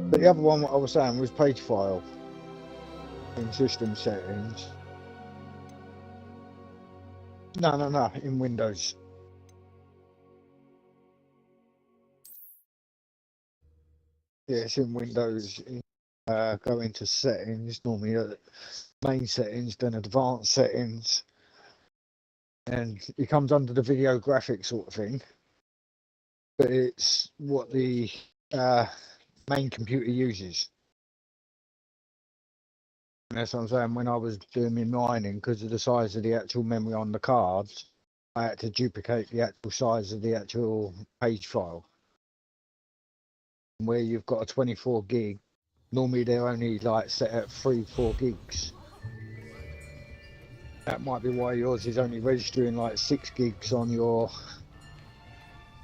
But the other one, what I was saying, was page file in system settings. No, in Windows. Yeah, it's in Windows. Go into settings, normally main settings, then advanced settings, and it comes under the video graphics sort of thing. But it's what the main computer uses. And that's what I'm saying. When I was doing my mining, because of the size of the actual memory on the cards, I had to duplicate the actual size of the actual page file. Where you've got a 24 gig, normally they're only like set at 3-4 gigs. That might be why yours is only registering like 6 gigs on your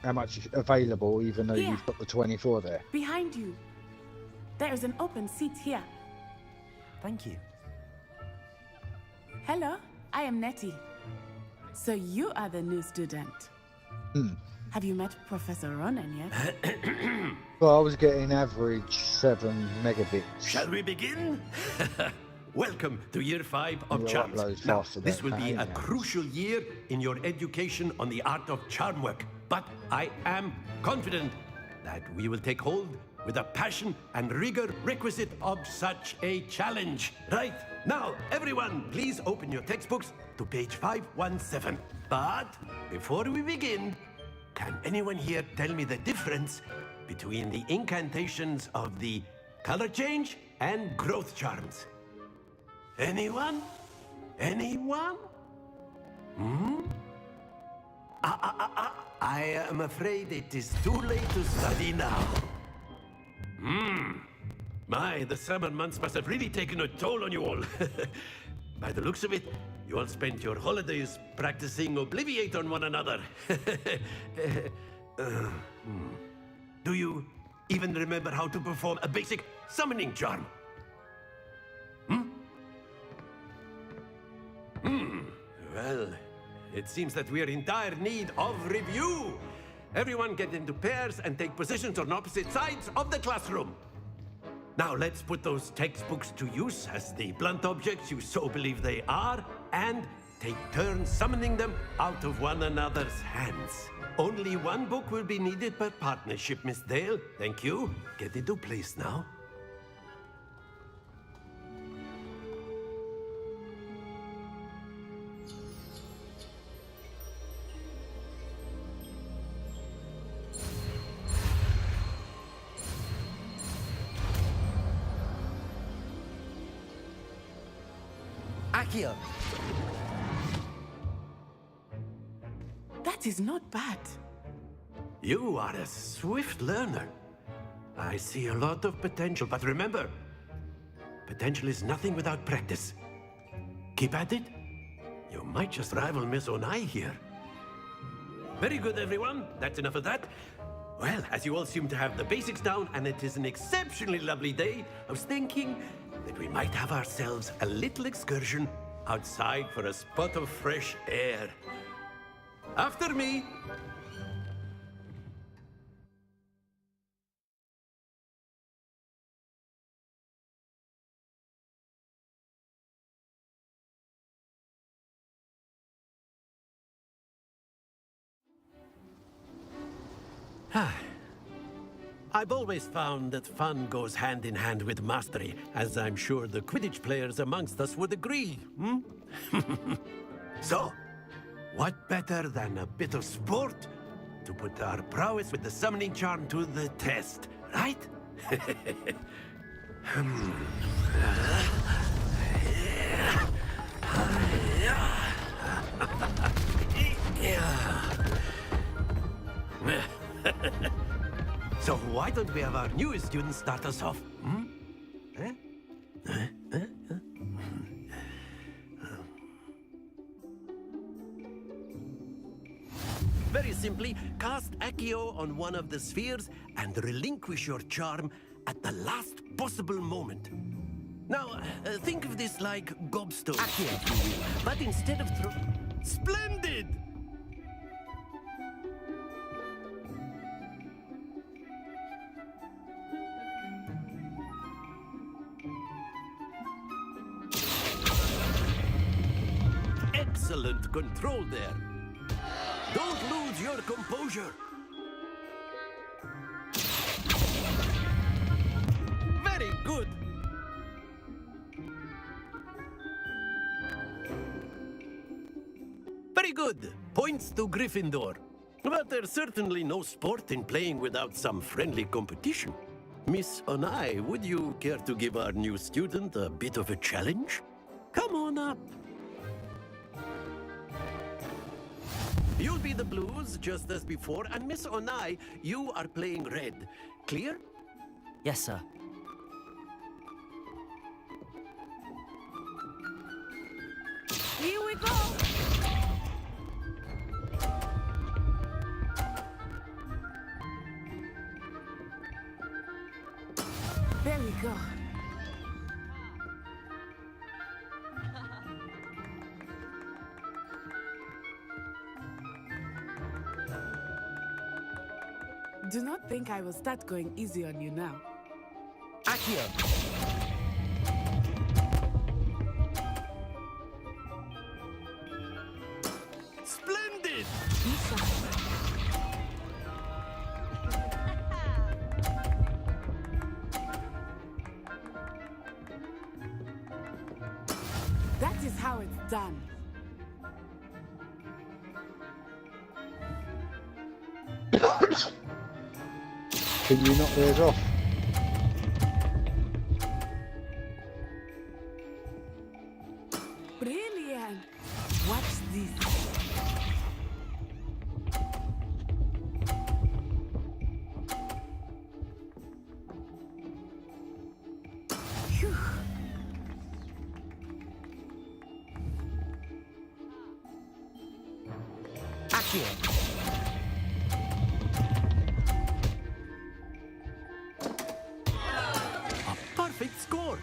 how much available, even though you've got the 24 there. Behind you. There is an open seat here. Thank you. Hello, I am Nettie. So you are the new student. Have you met Professor Ronan yet? Well, I was getting average 7 megabits. Shall we begin? Welcome to year 5 of charms. Now, this will be a crucial year in your education on the art of charm work. But I am confident that we will take hold with the passion and rigor requisite of such a challenge. Right, now, everyone, please open your textbooks to page 517. But before we begin, can anyone here tell me the difference between the incantations of the color change and growth charms? Anyone? Anyone? I am afraid it is too late to study now. My, the summer months must have really taken a toll on you all. By the looks of it, you all spent your holidays practicing Obliviate on one another. Do you even remember how to perform a basic summoning charm? Well, it seems that we are in dire need of review. Everyone get into pairs and take positions on opposite sides of the classroom. Now let's put those textbooks to use as the blunt objects you so believe they are, and take turns summoning them out of one another's hands. Only one book will be needed per partnership, Miss Dale. Thank you. Get into place now. Akio! That is not bad. You are a swift learner. I see a lot of potential, but remember, potential is nothing without practice. Keep at it. You might just rival Miss Onai here. Very good, everyone. That's enough of that. Well, as you all seem to have the basics down, and it is an exceptionally lovely day, I was thinking that we might have ourselves a little excursion outside for a spot of fresh air. After me. I've always found that fun goes hand in hand with mastery, as I'm sure the Quidditch players amongst us would agree. So, what better than a bit of sport to put our prowess with the summoning charm to the test, right? So why don't we have our newest student start us off? Very simply, cast Accio on one of the spheres and relinquish your charm at the last possible moment. Now, think of this like gobstone. Accio, but instead of Splendid! excellent control there. Don't lose your composure. Very good. Very good. Points to Gryffindor. But there's certainly no sport in playing without some friendly competition. Miss Onai, would you care to give our new student a bit of a challenge? Come on up. You'll be the blues just as before, and Miss Onai, you are playing red. Clear? Yes, sir. Here we go. There we go. Do not think I will start going easy on you now. Accio. Splendid! That is how it's done. Can you knock theirs off? Brilliant. Watch this. Phew. Accio. A perfect score.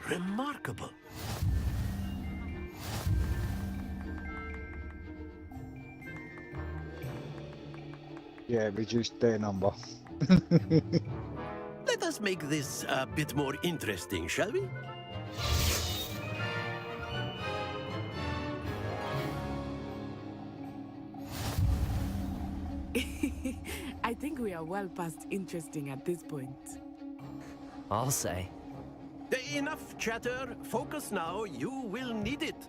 Remarkable. Yeah, reduced their number. Let us make this a bit more interesting, shall we? I think we are well past interesting at this point. I'll say. Enough chatter. Focus now. You will need it.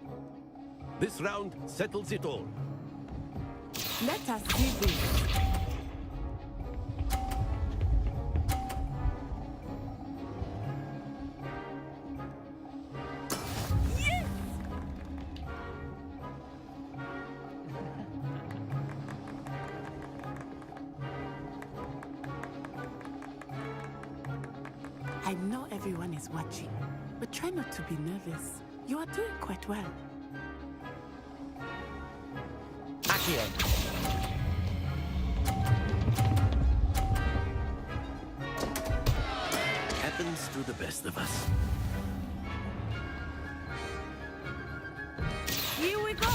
This round settles it all. Let us see this. Yes! I know everyone is watching, but try not to be nervous. You are doing quite well. Accio. Happens to the best of us. Here we go!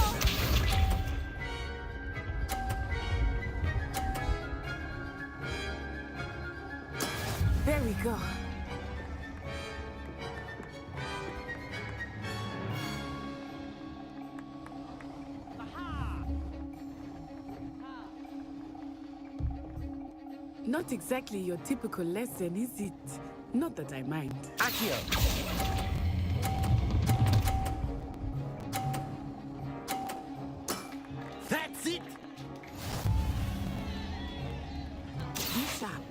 There we go. Not exactly your typical lesson, is it? Not that I mind. Accio. That's it! Be sharp.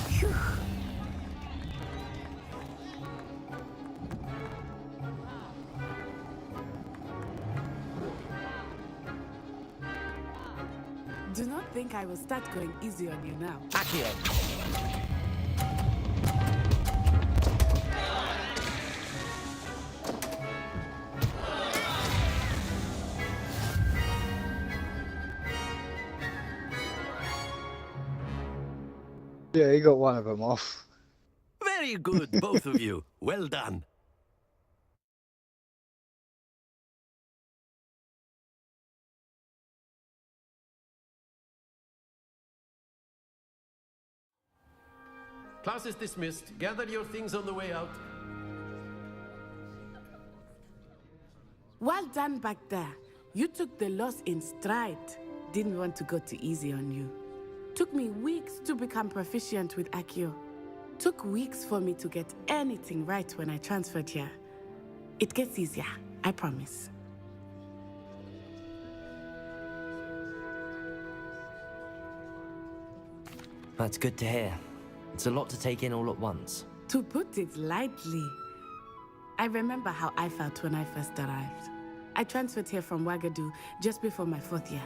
Phew. Do not think I will start going easy on you now. Accio. Yeah, he got one of them off. Very good, both of you. Well done. Class is dismissed. Gather your things on the way out. Well done back there. You took the loss in stride. Didn't want to go too easy on you. Took me weeks to become proficient with Accio. Took weeks for me to get anything right when I transferred here. It gets easier, I promise. That's good to hear. It's a lot to take in all at once. To put it lightly, I remember how I felt when I first arrived. I transferred here from Ouagadougou just before my 4th year.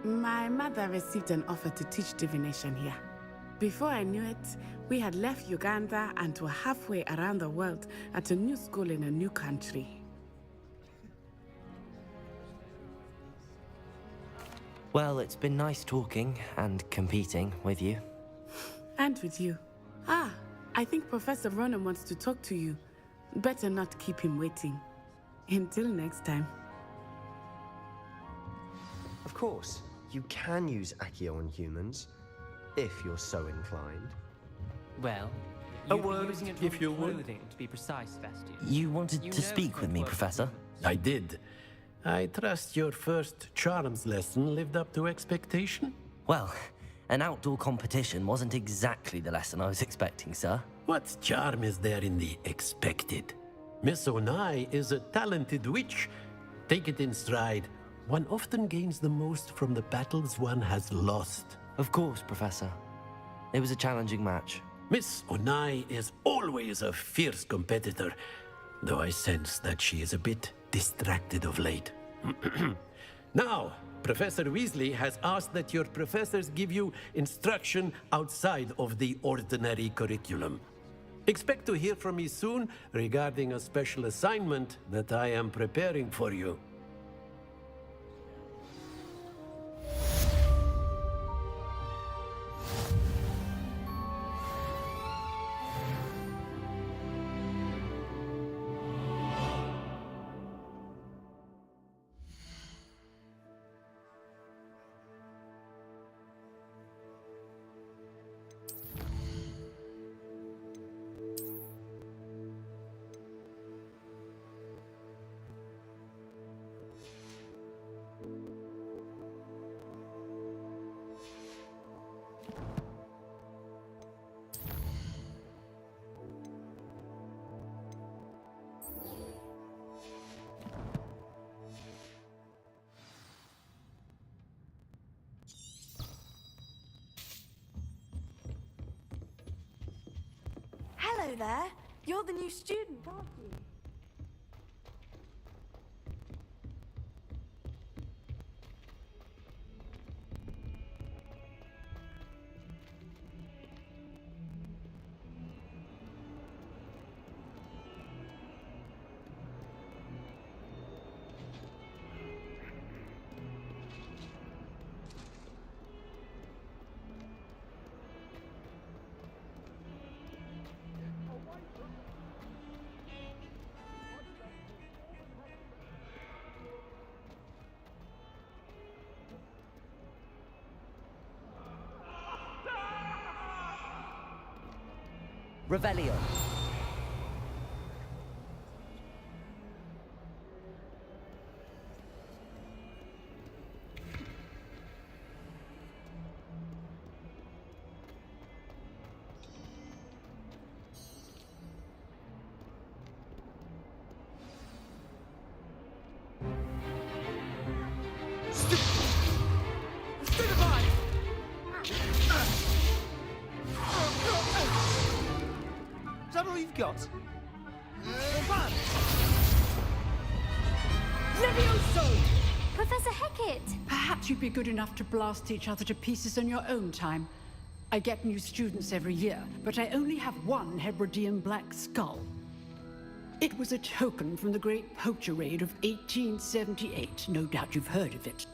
My mother received an offer to teach divination here. Before I knew it, we had left Uganda and were halfway around the world at a new school in a new country. Well, it's been nice talking and competing with you. And with you. Ah, I think Professor Ronan wants to talk to you. Better not keep him waiting. Until next time. Of course, you can use Accio on humans, if you're so inclined. Well, A you'd be word, using it if you would. clothing, to be precise, Bastian. You wanted to speak with me, Professor? I did. I trust your first charms lesson lived up to expectation? Well, an outdoor competition wasn't exactly the lesson I was expecting, sir. What charm is there in the expected? Miss Onai is a talented witch. Take it in stride. One often gains the most from the battles one has lost. Of course, Professor. It was a challenging match. Miss Onai is always a fierce competitor, though I sense that she is a bit distracted of late. Now, Professor Weasley has asked that your professors give you instruction outside of the ordinary curriculum. Expect to hear from me soon regarding a special assignment that I am preparing for you. Hello there. You're the new student, aren't you? Revelio. Is that all you've got? Levioso! Professor Hecat! Perhaps you'd be good enough to blast each other to pieces on your own time. I get new students every year, but I only have one Hebridean black skull. It was a token from the Great Poacher Raid of 1878. No doubt you've heard of it.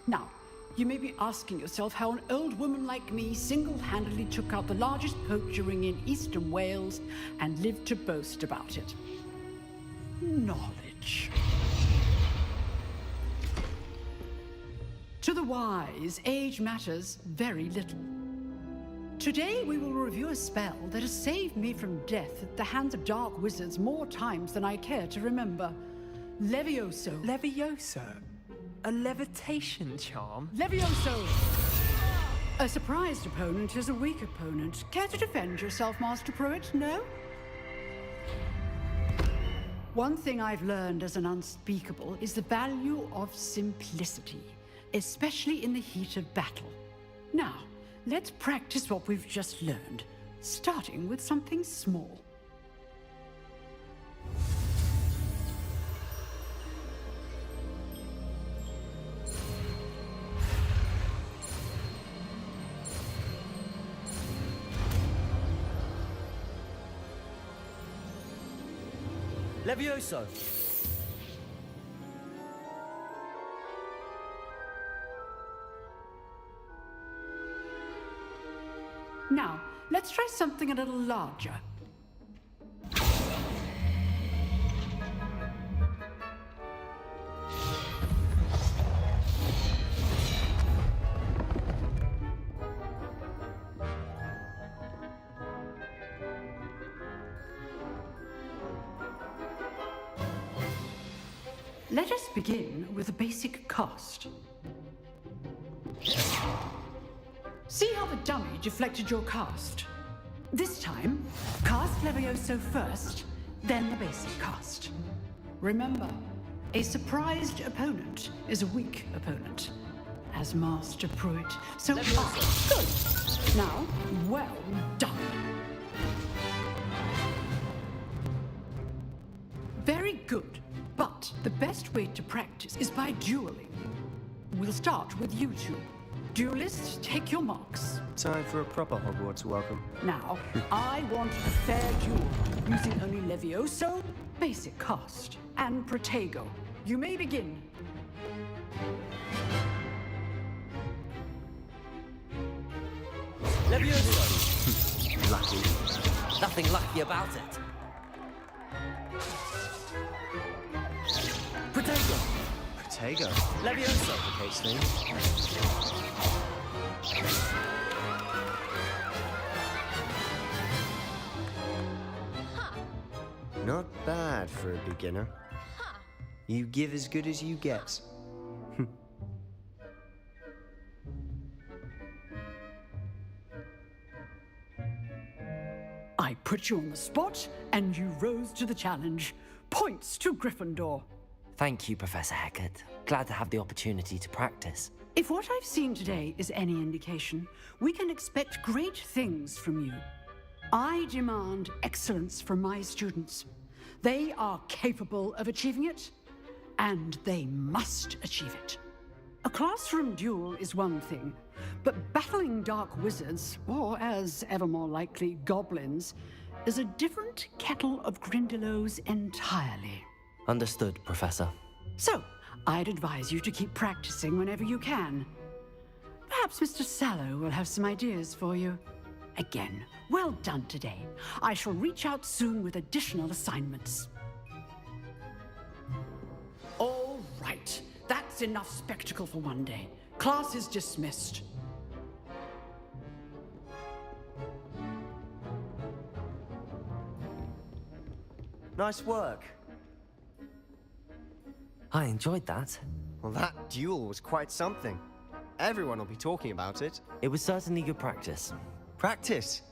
Now, you may be asking yourself how an old woman like me single-handedly took out the largest poacher ring in eastern Wales and lived to boast about it. Knowledge. To the wise, age matters very little. Today we will review a spell that has saved me from death at the hands of dark wizards more times than I care to remember. Levioso. Levioso? A levitation charm? Levioso! A surprised opponent is a weak opponent. Care to defend yourself, Master Pruitt? No? One thing I've learned as an unspeakable is the value of simplicity, especially in the heat of battle. Now, let's practice what we've just learned, starting with something small. Levioso! Now, let's try something a little larger. Let us begin with a basic cast. See how the dummy deflected your cast? This time, cast Levioso first, then the basic cast. Remember, a surprised opponent is a weak opponent, as Master Pruitt. So good. Now, well done. Very good. But the best way to practice is by dueling. We'll start with you two. Duelists, take your marks. Time for a proper Hogwarts welcome. Now, I want a fair duel, using only Levioso, basic cast, and Protego. You may begin. Levioso! Lucky. Nothing lucky about it. Protego! Protego. Levioso! Complicates things. Not bad for a beginner. You give as good as you get. I put you on the spot, and you rose to the challenge. Points to Gryffindor. Thank you, Professor Hecat. Glad to have the opportunity to practice. If what I've seen today is any indication, we can expect great things from you. I demand excellence from my students. They are capable of achieving it, and they must achieve it. A classroom duel is one thing, but battling dark wizards, or as ever more likely, goblins, is a different kettle of Grindylows entirely. Understood, Professor. So, I'd advise you to keep practicing whenever you can. Perhaps Mr. Sallow will have some ideas for you. Again, well done today. I shall reach out soon with additional assignments. All right, that's enough spectacle for one day. Class is dismissed. Nice work. I enjoyed that. Well, that duel was quite something. Everyone will be talking about it. It was certainly good practice. Practice?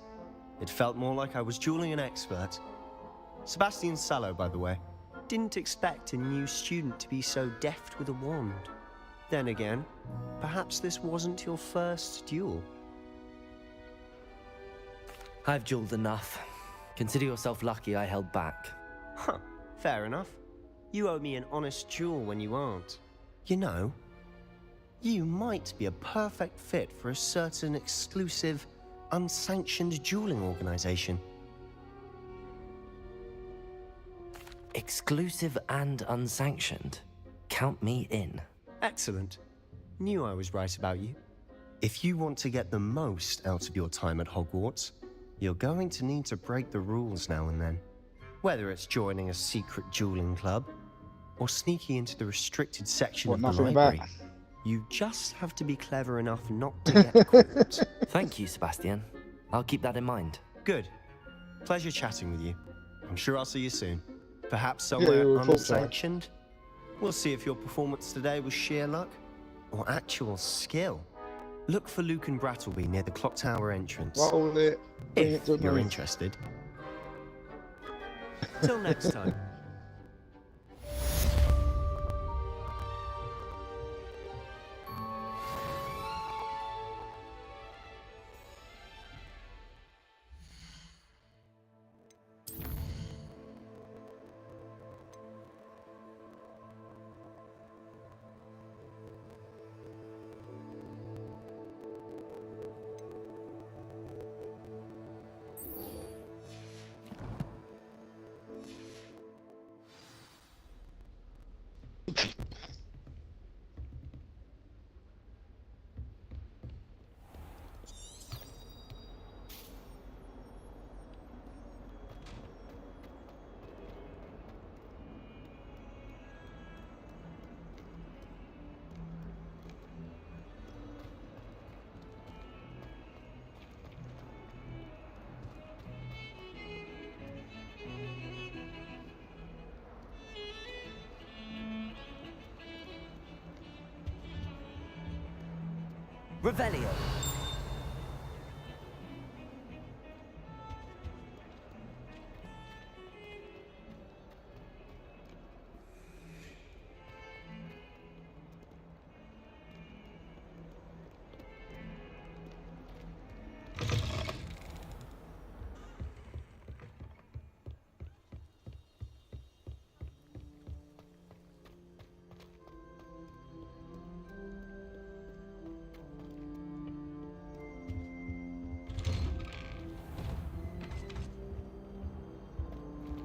It felt more like I was dueling an expert. Sebastian Sallow, by the way. Didn't expect a new student to be so deft with a wand. Then again, perhaps this wasn't your first duel. I've dueled enough. Consider yourself lucky I held back. Huh, fair enough. You owe me an honest duel when you aren't. You know, you might be a perfect fit for a certain exclusive, unsanctioned dueling organization. Exclusive and unsanctioned. Count me in. Excellent. Knew I was right about you. If you want to get the most out of your time at Hogwarts, you're going to need to break the rules now and then. Whether it's joining a secret dueling club, or sneaking into the restricted section of the library. You just have to be clever enough not to get caught. Thank you, Sebastian. I'll keep that in mind. Good. Pleasure chatting with you. I'm sure I'll see you soon. Perhaps Yeah, somewhere we'll talk unsanctioned. We'll see if your performance today was sheer luck or actual skill. Look for Luke and Brattleby near the clock tower entrance. Roll it. Bring If it to you're me. interested. Till next time. Revelio.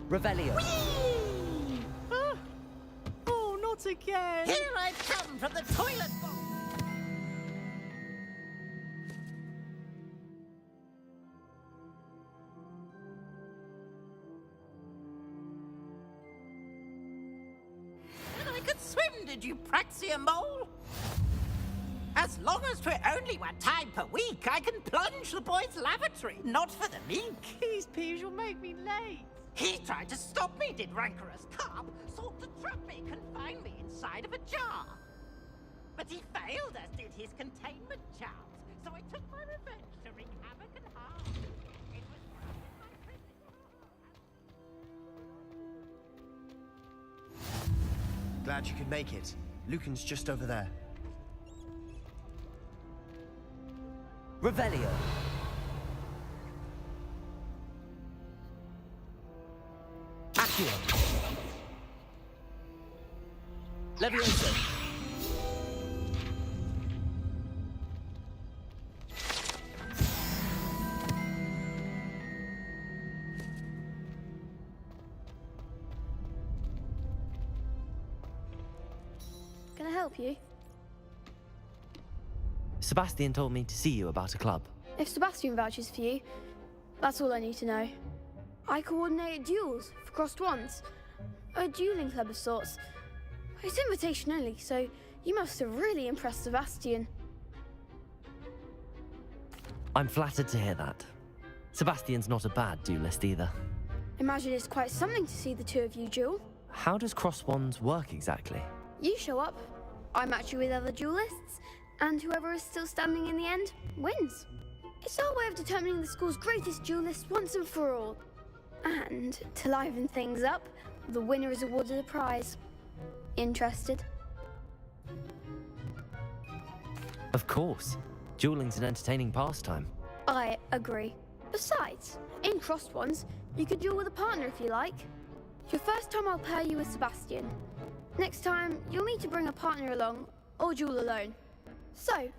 Revelio. Oh, not again! Here I come from the toilet box! And I could swim, did you, Praxia Mole? As long as 'twere only 1 time per week, I can plunge the boy's lavatory, not for the meek. These peas will make me late. He tried to stop me, did rancorous carp, sought to trap me, confine me inside of a jar. But he failed, as did his containment charms, so I took my revenge to wreak havoc and harm. It was found in my prison. Glad you could make it. Lucan's just over there. Revelio. Accio. Levioso. Can I help you? Sebastian told me to see you about a club. If Sebastian vouches for you, that's all I need to know. I coordinate duels for crossed ones. A dueling club of sorts. It's invitation only, so you must have really impressed Sebastian. I'm flattered to hear that. Sebastian's not a bad duelist either. Imagine it's quite something to see the two of you duel. How does cross wands work exactly? You show up, I match you with other duelists, and whoever is still standing in the end wins. It's our way of determining the school's greatest duelist once and for all. And to liven things up, the winner is awarded a prize. Interested? Of course. Dueling's an entertaining pastime. I agree. Besides, in crossed ones, you could duel with a partner if you like. Your first time I'll pair you with Sebastian. Next time, you'll need to bring a partner along, or duel alone. So,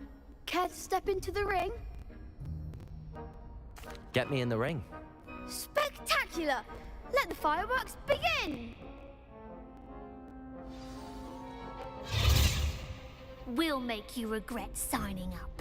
care to step into the ring? Get me in the ring. Spectacular! Let the fireworks begin! We'll make you regret signing up.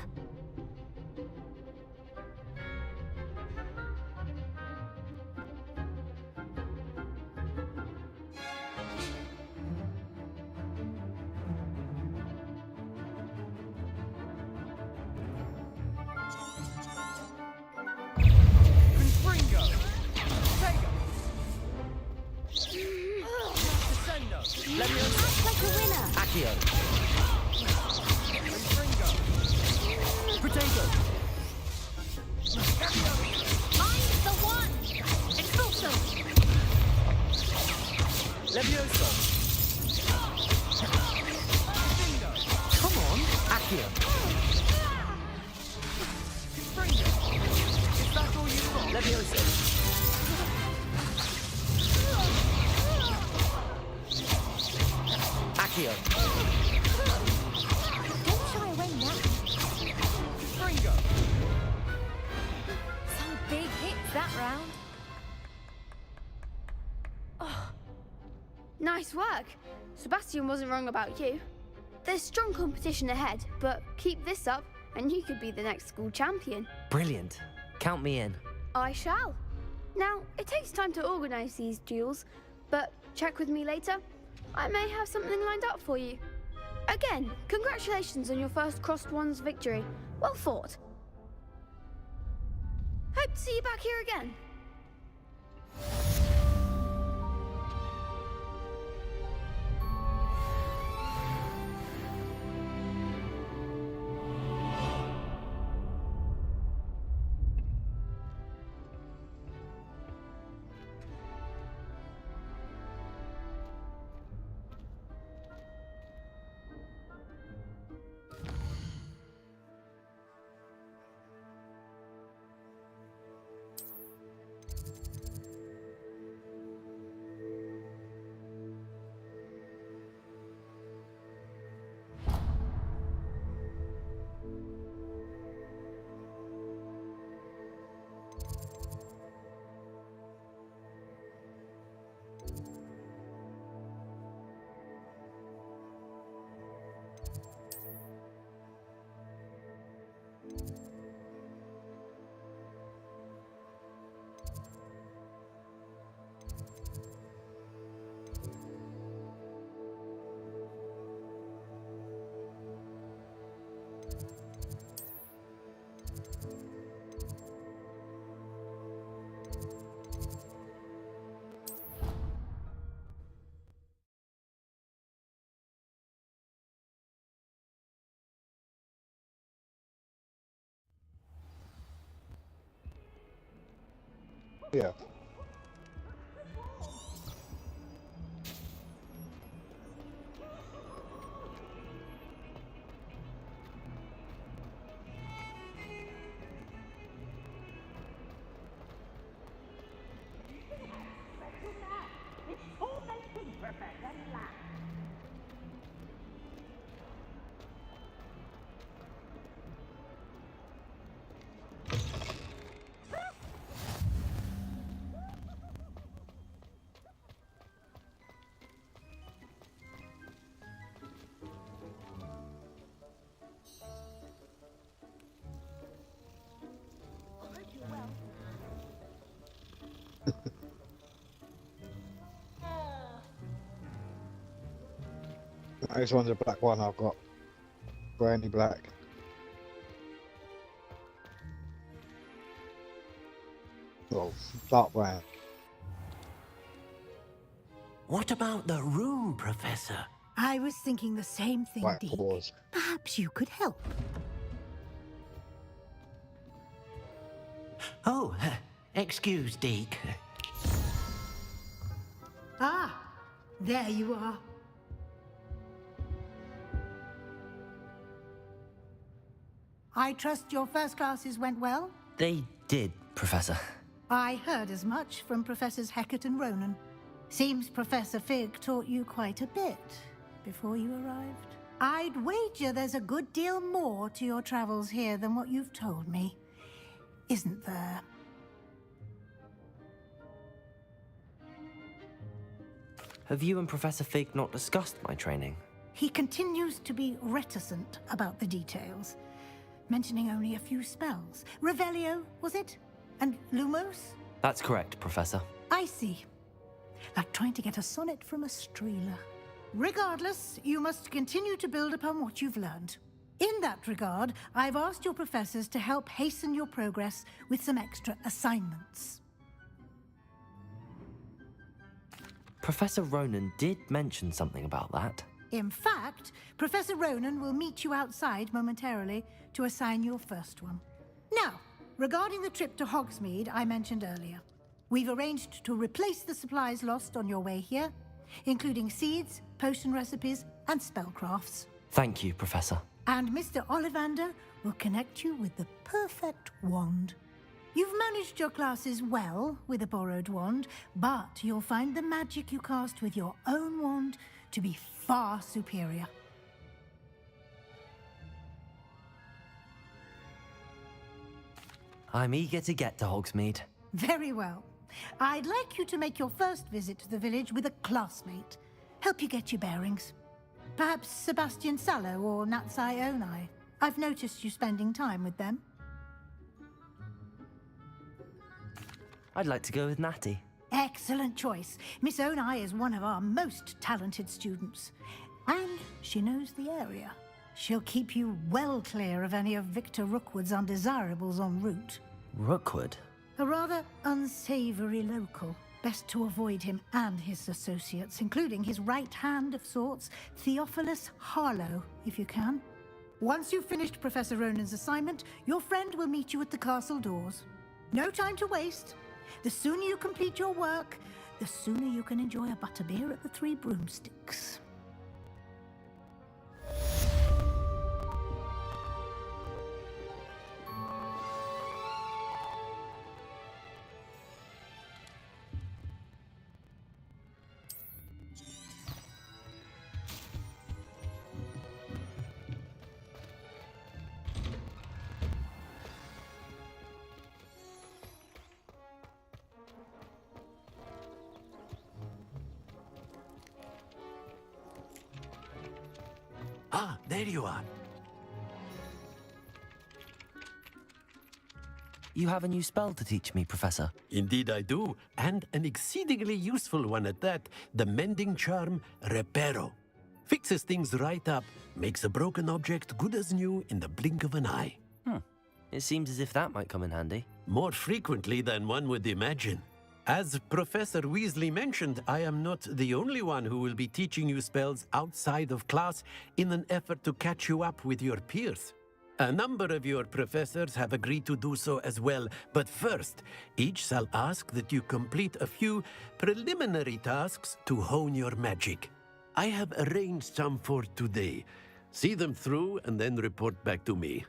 Act like a winner. Accio. Potato. Mind the one. Expulso. Levioso. Come on. Accio. Is that all you've got? Levioso. Accio. Don't shy away now. Fringo. Some big hits that round. Nice work. Sebastian wasn't wrong about you. There's strong competition ahead, but keep this up and you could be the next school champion. Brilliant. Count me in. I shall. Now, it takes time to organise these duels, but check with me later. I may have something lined up for you. Again, congratulations on your first Crossed Ones victory. Well fought. Hope to see you back here again. Yeah. This one's a black one I've got. Brandy black. Well, dark brown. What about the room, Professor? I was thinking the same thing, White Deke. paws. Perhaps you could help. Oh, excuse, Deke. Ah, there you are. I trust your first classes went well? They did, Professor. I heard as much from Professors Hecat and Ronan. Seems Professor Fig taught you quite a bit before you arrived. I'd wager there's a good deal more to your travels here than what you've told me. Isn't there? Have you and Professor Fig not discussed my training? He continues to be reticent about the details, mentioning only a few spells. Revelio, was it? And Lumos? That's correct, Professor. I see. Like trying to get a sonnet from a streeler. Regardless, you must continue to build upon what you've learned. In that regard, I've asked your professors to help hasten your progress with some extra assignments. Professor Ronan did mention something about that. In fact, Professor Ronan will meet you outside momentarily to assign your first one. Now, regarding the trip to Hogsmeade I mentioned earlier, we've arranged to replace the supplies lost on your way here, including seeds, potion recipes, and spellcrafts. Thank you, Professor. And Mr. Ollivander will connect you with the perfect wand. You've managed your classes well with a borrowed wand, but you'll find the magic you cast with your own wand to be far superior. I'm eager to get to Hogsmeade. Very well. I'd like you to make your first visit to the village with a classmate. Help you get your bearings. Perhaps Sebastian Sallow or Natsai Onai. I've noticed you spending time with them. I'd like to go with Natty. Excellent choice. Miss Onai is one of our most talented students. And she knows the area. She'll keep you well clear of any of Victor Rookwood's undesirables en route. Rookwood? A rather unsavory local. Best to avoid him and his associates, including his right hand of sorts, Theophilus Harlow, if you can. Once you've finished Professor Ronan's assignment, your friend will meet you at the castle doors. No time to waste. The sooner you complete your work, the sooner you can enjoy a butterbeer at the Three Broomsticks. Ah, there you are. You have a new spell to teach me, Professor. Indeed I do, and an exceedingly useful one at that. The mending charm, Reparo. Fixes things right up, makes a broken object good as new in the blink of an eye. It seems as if that might come in handy. More frequently than one would imagine. As Professor Weasley mentioned, I am not the only one who will be teaching you spells outside of class in an effort to catch you up with your peers. A number of your professors have agreed to do so as well, but first, each shall ask that you complete a few preliminary tasks to hone your magic. I have arranged some for today. See them through and then report back to me.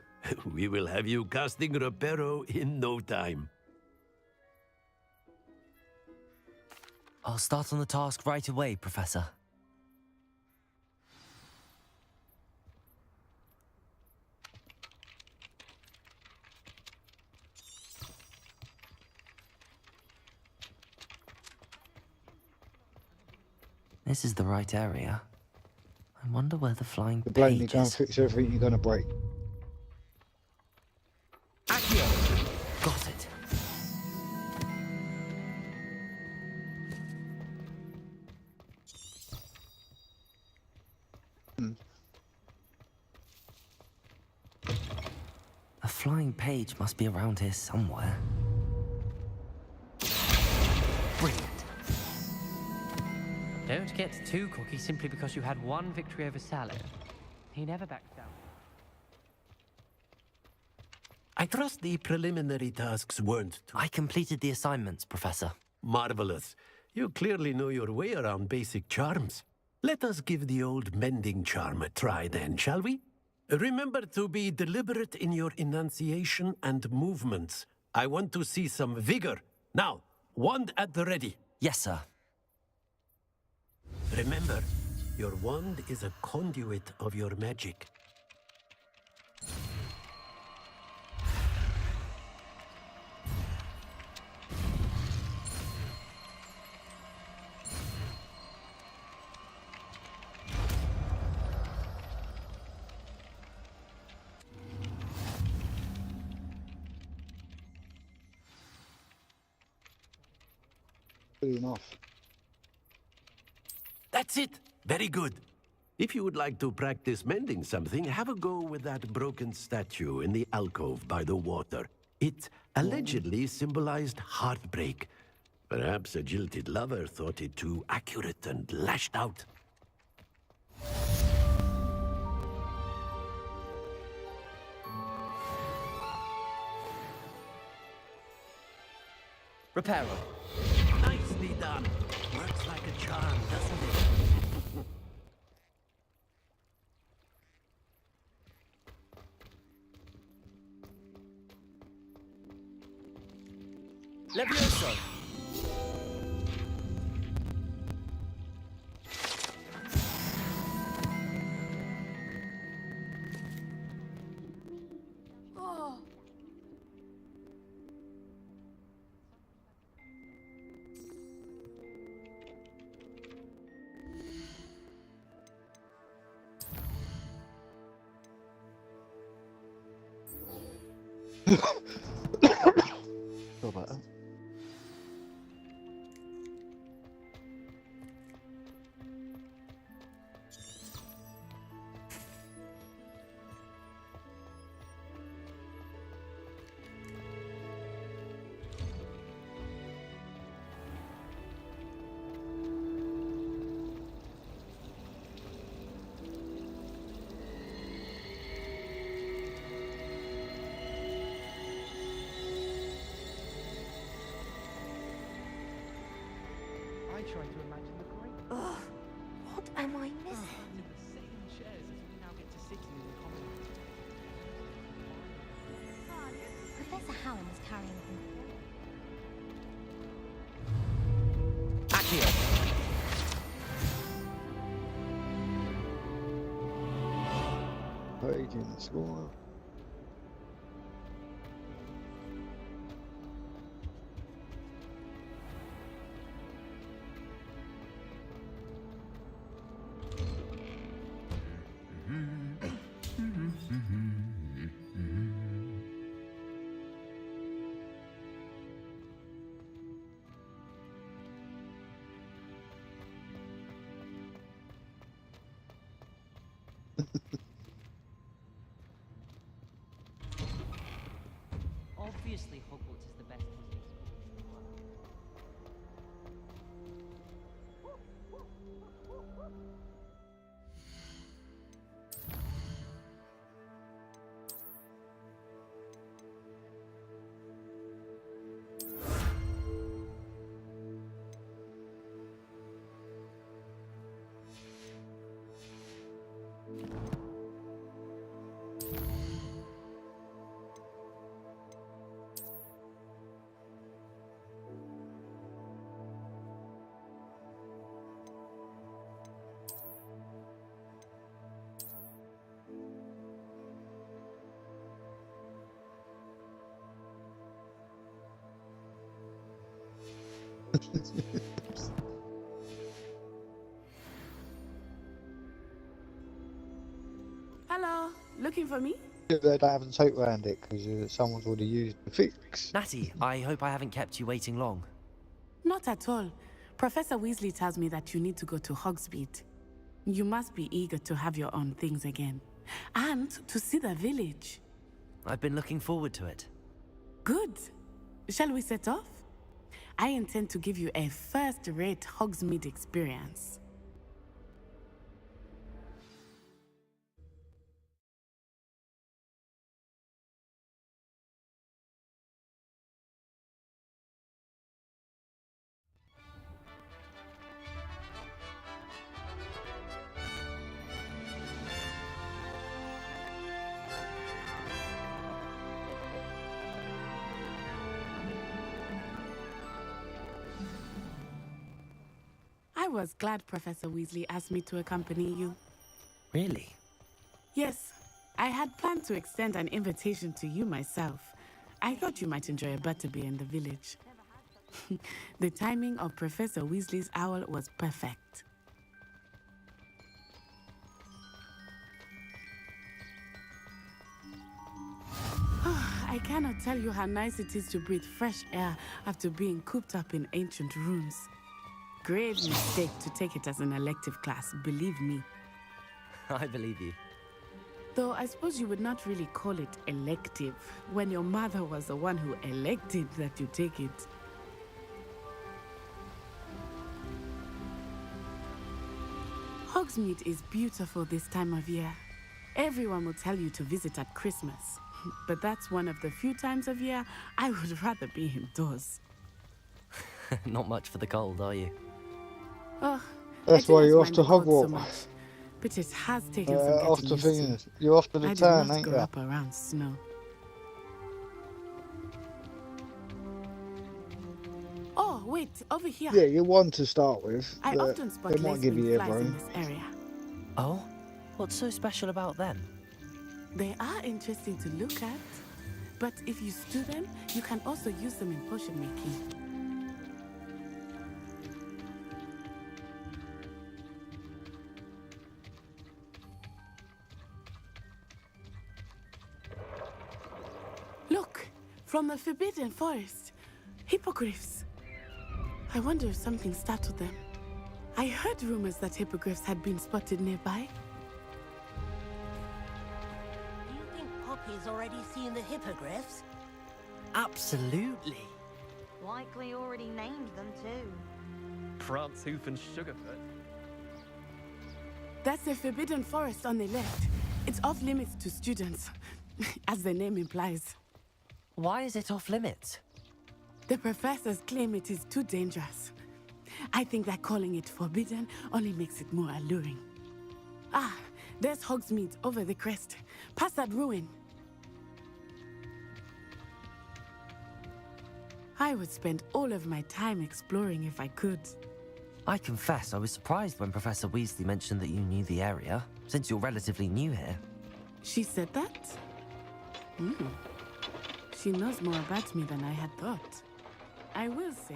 We will have you casting Reparo in no time. I'll start on the task right away, Professor. This is the right area. I wonder where the flying Blame, you page go and is. fix everything you're going to break. Accio! Got it. A flying page must be around here somewhere. Brilliant. Don't get too cocky simply because you had one victory over Sallow. He never backs down. I trust the preliminary tasks weren't too... I completed the assignments, Professor. Marvelous. You clearly know your way around basic charms. Let us give the old mending charm a try then, shall we? Remember to be deliberate in your enunciation and movements. I want to see some vigor. Now, wand at the ready. Yes, sir. Remember, your wand is a conduit of your magic. Good enough. That's it. Very good. If you would like to practice mending something, have a go with that broken statue in the alcove by the water. It allegedly symbolized heartbreak. Perhaps a jilted lover thought it too accurate and lashed out. Reparo. Nicely done. Works like a charm, doesn't it? Levioso. Oh. Feel better. I try to imagine the great. Ugh. What am I missing? In the same chairs as we now get to sit in the common room. Professor Hallam is carrying him. Accio. Raging score. Obviously, Hogwarts is the best visiting school in the world. Hello, looking for me? They don't have to take around it because someone's already used the fix. Natty, I hope I haven't kept you waiting long. Not at all. Professor Weasley tells me that you need to go to Hogsmeade. You must be eager to have your own things again. And to see the village. I've been looking forward to it. Good. Shall we set off? I intend to give you a first-rate Hogsmeade experience. I was glad Professor Weasley asked me to accompany you. Really? Yes, I had planned to extend an invitation to you myself. I thought you might enjoy a butterbeer in the village. The timing of Professor Weasley's owl was perfect. I cannot tell you how nice it is to breathe fresh air after being cooped up in ancient rooms. Grave mistake to take it as an elective class, believe me. I believe you. Though I suppose you would not really call it elective when your mother was the one who elected that you take it. Hogsmeade is beautiful this time of year. Everyone will tell you to visit at Christmas. But that's one of the few times of year I would rather be indoors. Not much for the cold, are you? Oh, that's why you're off to Hogwarts. So much, but it has taken some getting off to used to. You're off to the town, ain't you? I did not grow up around snow. Oh, wait, over here. Yeah, you're one to start with. I often spot they might give you flies in this area. Oh? What's so special about them? They are interesting to look at, but if you stew them, you can also use them in potion making. Look, from the Forbidden Forest, hippogriffs. I wonder if something startled them. I heard rumors that hippogriffs had been spotted nearby. Poppy's already seen the hippogriffs? Absolutely. Likely already named them too. Prance, Hoof and Sugarfoot. That's the Forbidden Forest on the left. It's off limits to students, as the name implies. Why is it off limits? The professors claim it is too dangerous. I think that calling it forbidden only makes it more alluring. Ah, there's Hogsmeade over the crest, past that ruin. I would spend all of my time exploring if I could. I confess I was surprised when Professor Weasley mentioned that you knew the area, since you're relatively new here. She said that? She knows more about me than I had thought. I will say,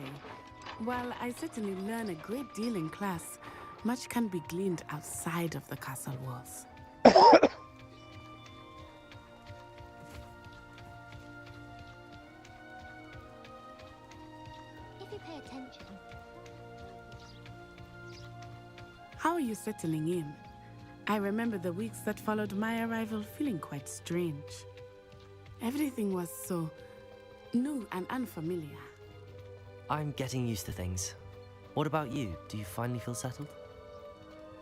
while I certainly learn a great deal in class, much can be gleaned outside of the castle walls. If you pay attention. How are you settling in? I remember the weeks that followed my arrival feeling quite strange. Everything was so new and unfamiliar. I'm getting used to things. What about you? Do you finally feel settled?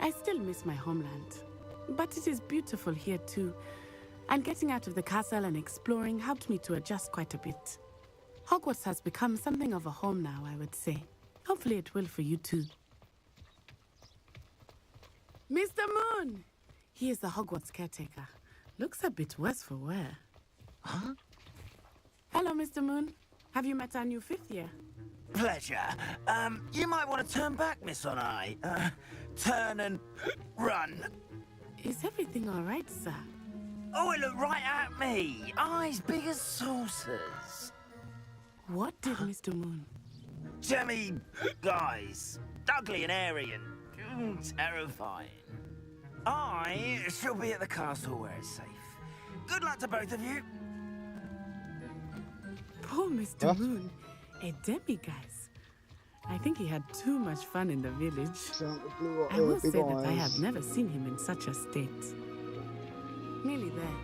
I still miss my homeland, but it is beautiful here too. And getting out of the castle and exploring helped me to adjust quite a bit. Hogwarts has become something of a home now, I would say. Hopefully it will for you too. Mr. Moon! He is the Hogwarts caretaker. Looks a bit worse for wear. Huh? Hello, Mr. Moon. Have you met our new fifth year? Pleasure. You might want to turn back, Miss On-Eye. Turn and run. Is everything all right, sir? Oh, it looked right at me. Eyes big as saucers. What did Mr. Moon? Jemmy guys. Ugly and airy and terrifying. I shall be at the castle where it's safe. Good luck to both of you. Poor Mr. Moon. A demiguise. I think he had too much fun in the village. I will say that I have never seen him in such a state. Nearly there.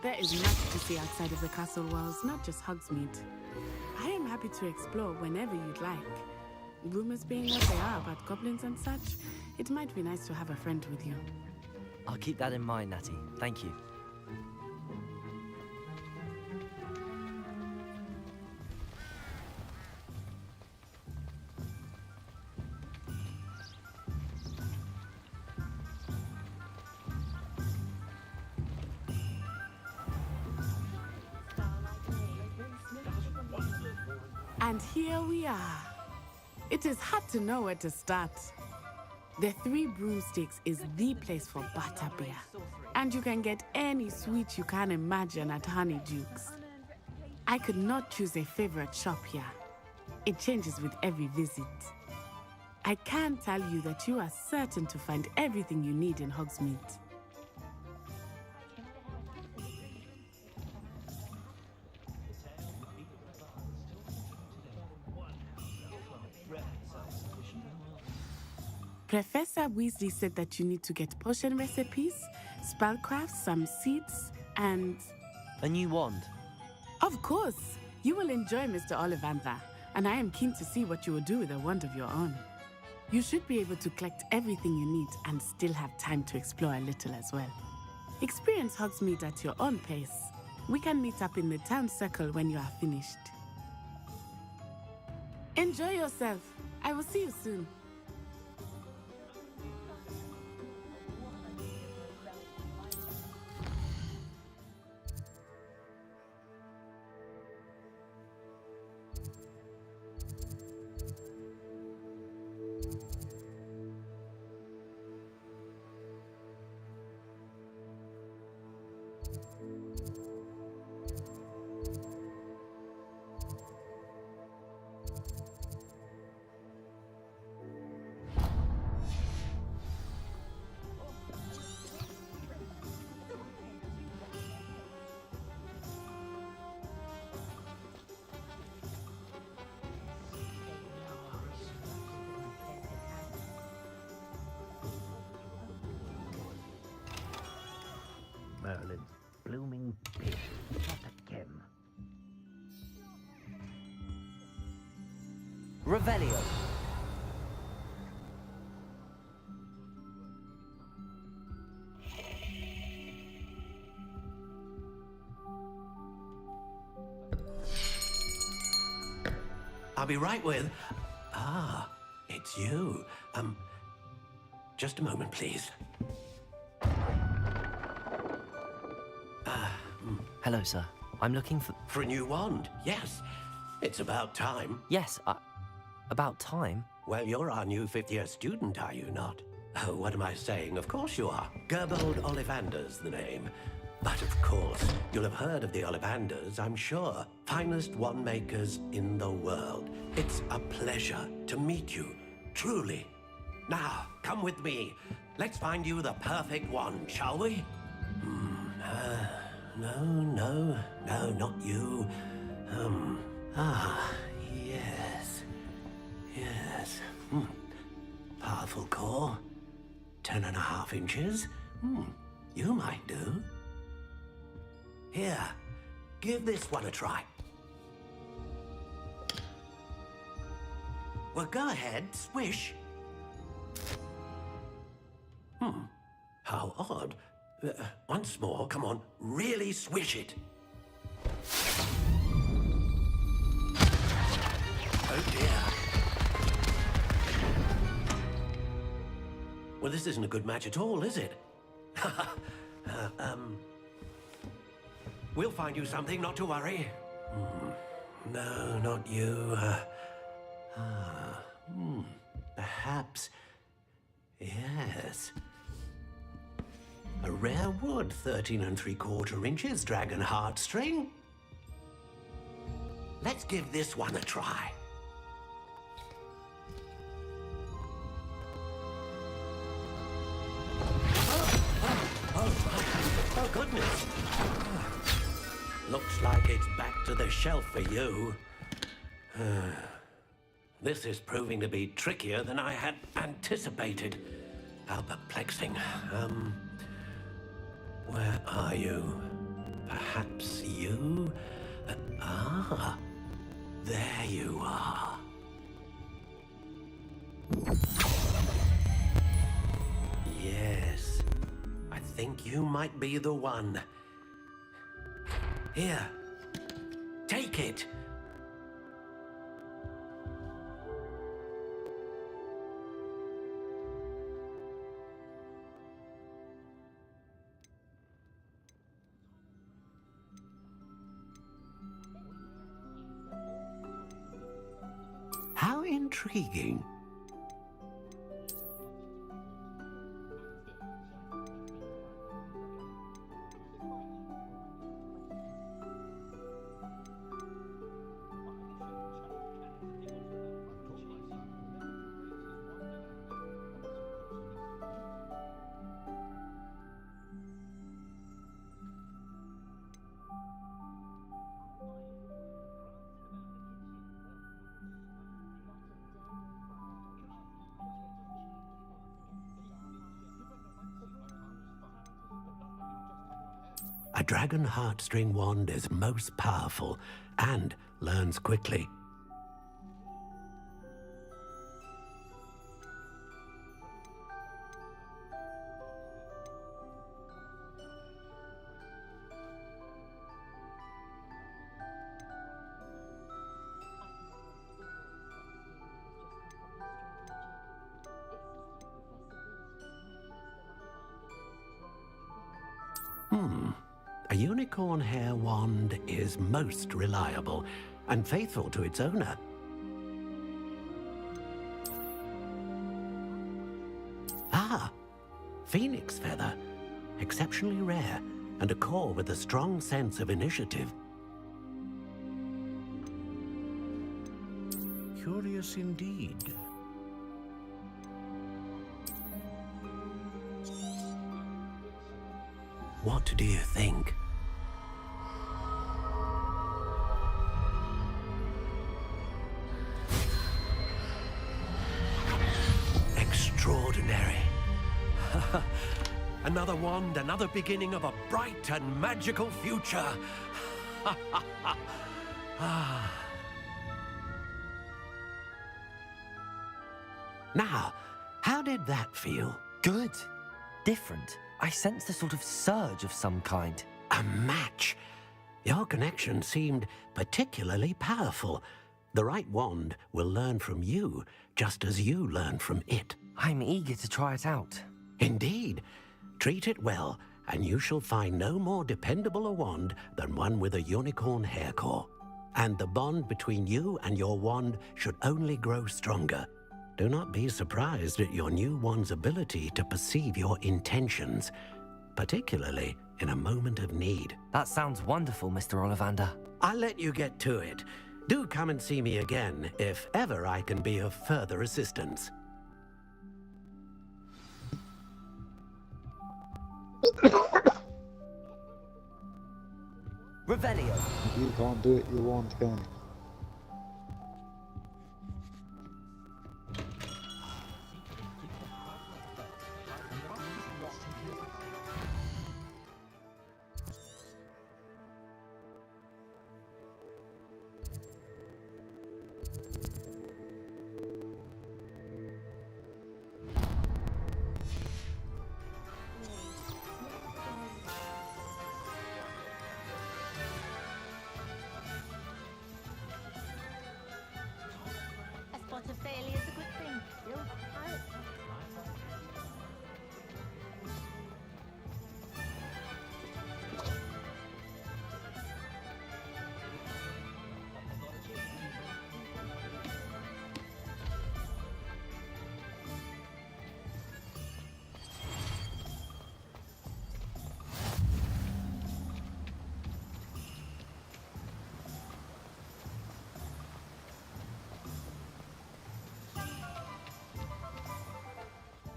There is much to see outside of the castle walls, not just Hogsmeade. I am happy to explore whenever you'd like. Rumors being what they are about goblins and such, it might be nice to have a friend with you. I'll keep that in mind, Natty. Thank you. And here we are. It is hard to know where to start. The Three Broomsticks is the place for butterbeer. And you can get any sweet you can imagine at Honeyduke's. I could not choose a favorite shop here. It changes with every visit. I can tell you that you are certain to find everything you need in Hogsmeade. Professor Weasley said that you need to get potion recipes, spellcrafts, some seeds, and... a new wand? Of course! You will enjoy Mr. Ollivander, and I am keen to see what you will do with a wand of your own. You should be able to collect everything you need and still have time to explore a little as well. Experience Hogsmeade at your own pace. We can meet up in the town circle when you are finished. Enjoy yourself. I will see you soon. Merlin's blooming pig. Not again. Revelio. I'll be right with... Ah, it's you. Just a moment, please. Hello, sir. I'm looking for... For a new wand, yes. It's about time. Yes, about time? Well, you're our new fifth-year student, are you not? Oh, what am I saying? Of course you are. Gerbold Ollivander's the name. But of course, you'll have heard of the Ollivanders, I'm sure. Finest wand makers in the world. It's a pleasure to meet you, truly. Now, come with me. Let's find you the perfect wand, shall we? No, not you. Yes. Powerful core. 10.5 inches. You might do. Here, give this one a try. Well, go ahead, swish. How odd. Once more, come on, really swish it. Oh dear. Well, this isn't a good match at all, is it? We'll find you something, not to worry. No, not you. Perhaps... Yes. A rare wood, 13 3/4 inches, dragon heartstring. Let's give this one a try. Oh, goodness. Looks like it's back to the shelf for you. This is proving to be trickier than I had anticipated. How perplexing. Where are you? Perhaps you? There you are. Yes, I think you might be the one. Here, take it. How intriguing. A dragon heartstring wand is most powerful and learns quickly. A unicorn hair wand is most reliable and faithful to its owner. Ah, phoenix feather. Exceptionally rare, and a core with a strong sense of initiative. Curious indeed. What do you think? Extraordinary. Another wand, another beginning of a bright and magical future. Now, how did that feel? Good. Different. I sensed a sort of surge of some kind. A match. Your connection seemed particularly powerful. The right wand will learn from you, just as you learn from it. I'm eager to try it out. Indeed. Treat it well, and you shall find no more dependable a wand than one with a unicorn hair core. And the bond between you and your wand should only grow stronger. Do not be surprised at your new wand's ability to perceive your intentions, particularly in a moment of need. That sounds wonderful, Mr. Ollivander. I'll let you get to it. Do come and see me again if ever I can be of further assistance. Revelio. You can't do it, you want, can you?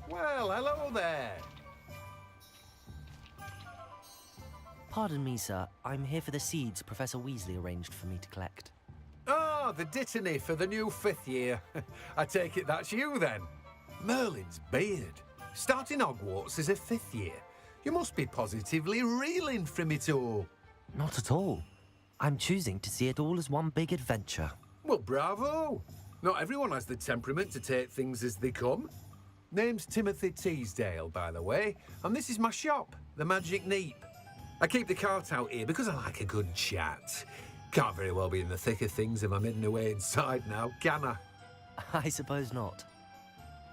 Well, hello there. Pardon me, sir. I'm here for the seeds Professor Weasley arranged for me to collect. Oh, the dittany for the new 5th year. I take it that's you then. Merlin's beard. Starting Hogwarts as a 5th year. You must be positively reeling from it all. Not at all. I'm choosing to see it all as one big adventure. Well, bravo. Not everyone has the temperament to take things as they come. Name's Timothy Teasdale, by the way, and this is my shop, the Magic Neep. I keep the cart out here because I like a good chat. Can't very well be in the thick of things if I'm hidden away inside now, can I? I suppose not.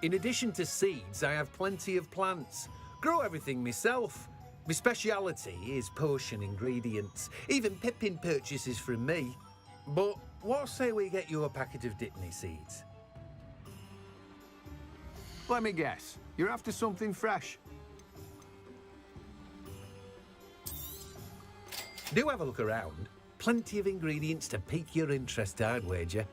In addition to seeds, I have plenty of plants. Grow everything myself. My speciality is potion ingredients. Even Pippin purchases from me. But what say we get you a packet of Dittany seeds? Let me guess. You're after something fresh. Do have a look around. Plenty of ingredients to pique your interest, I'd wager.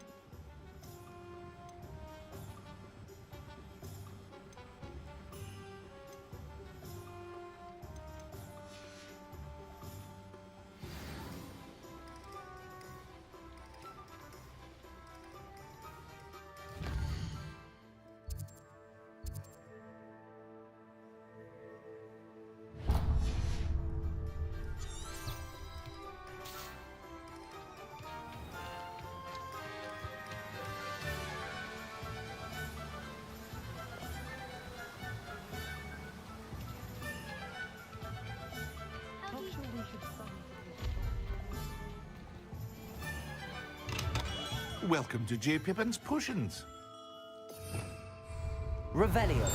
Welcome to J. Pippin's Potions. Revelio.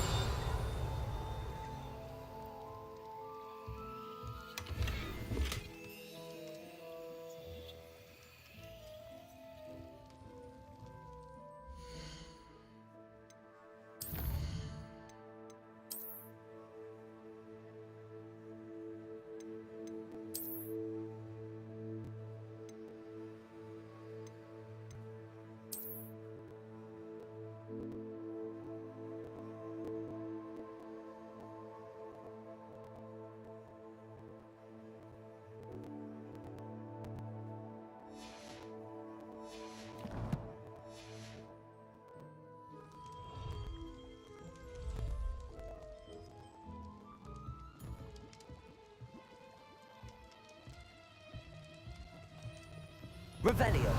Revelio.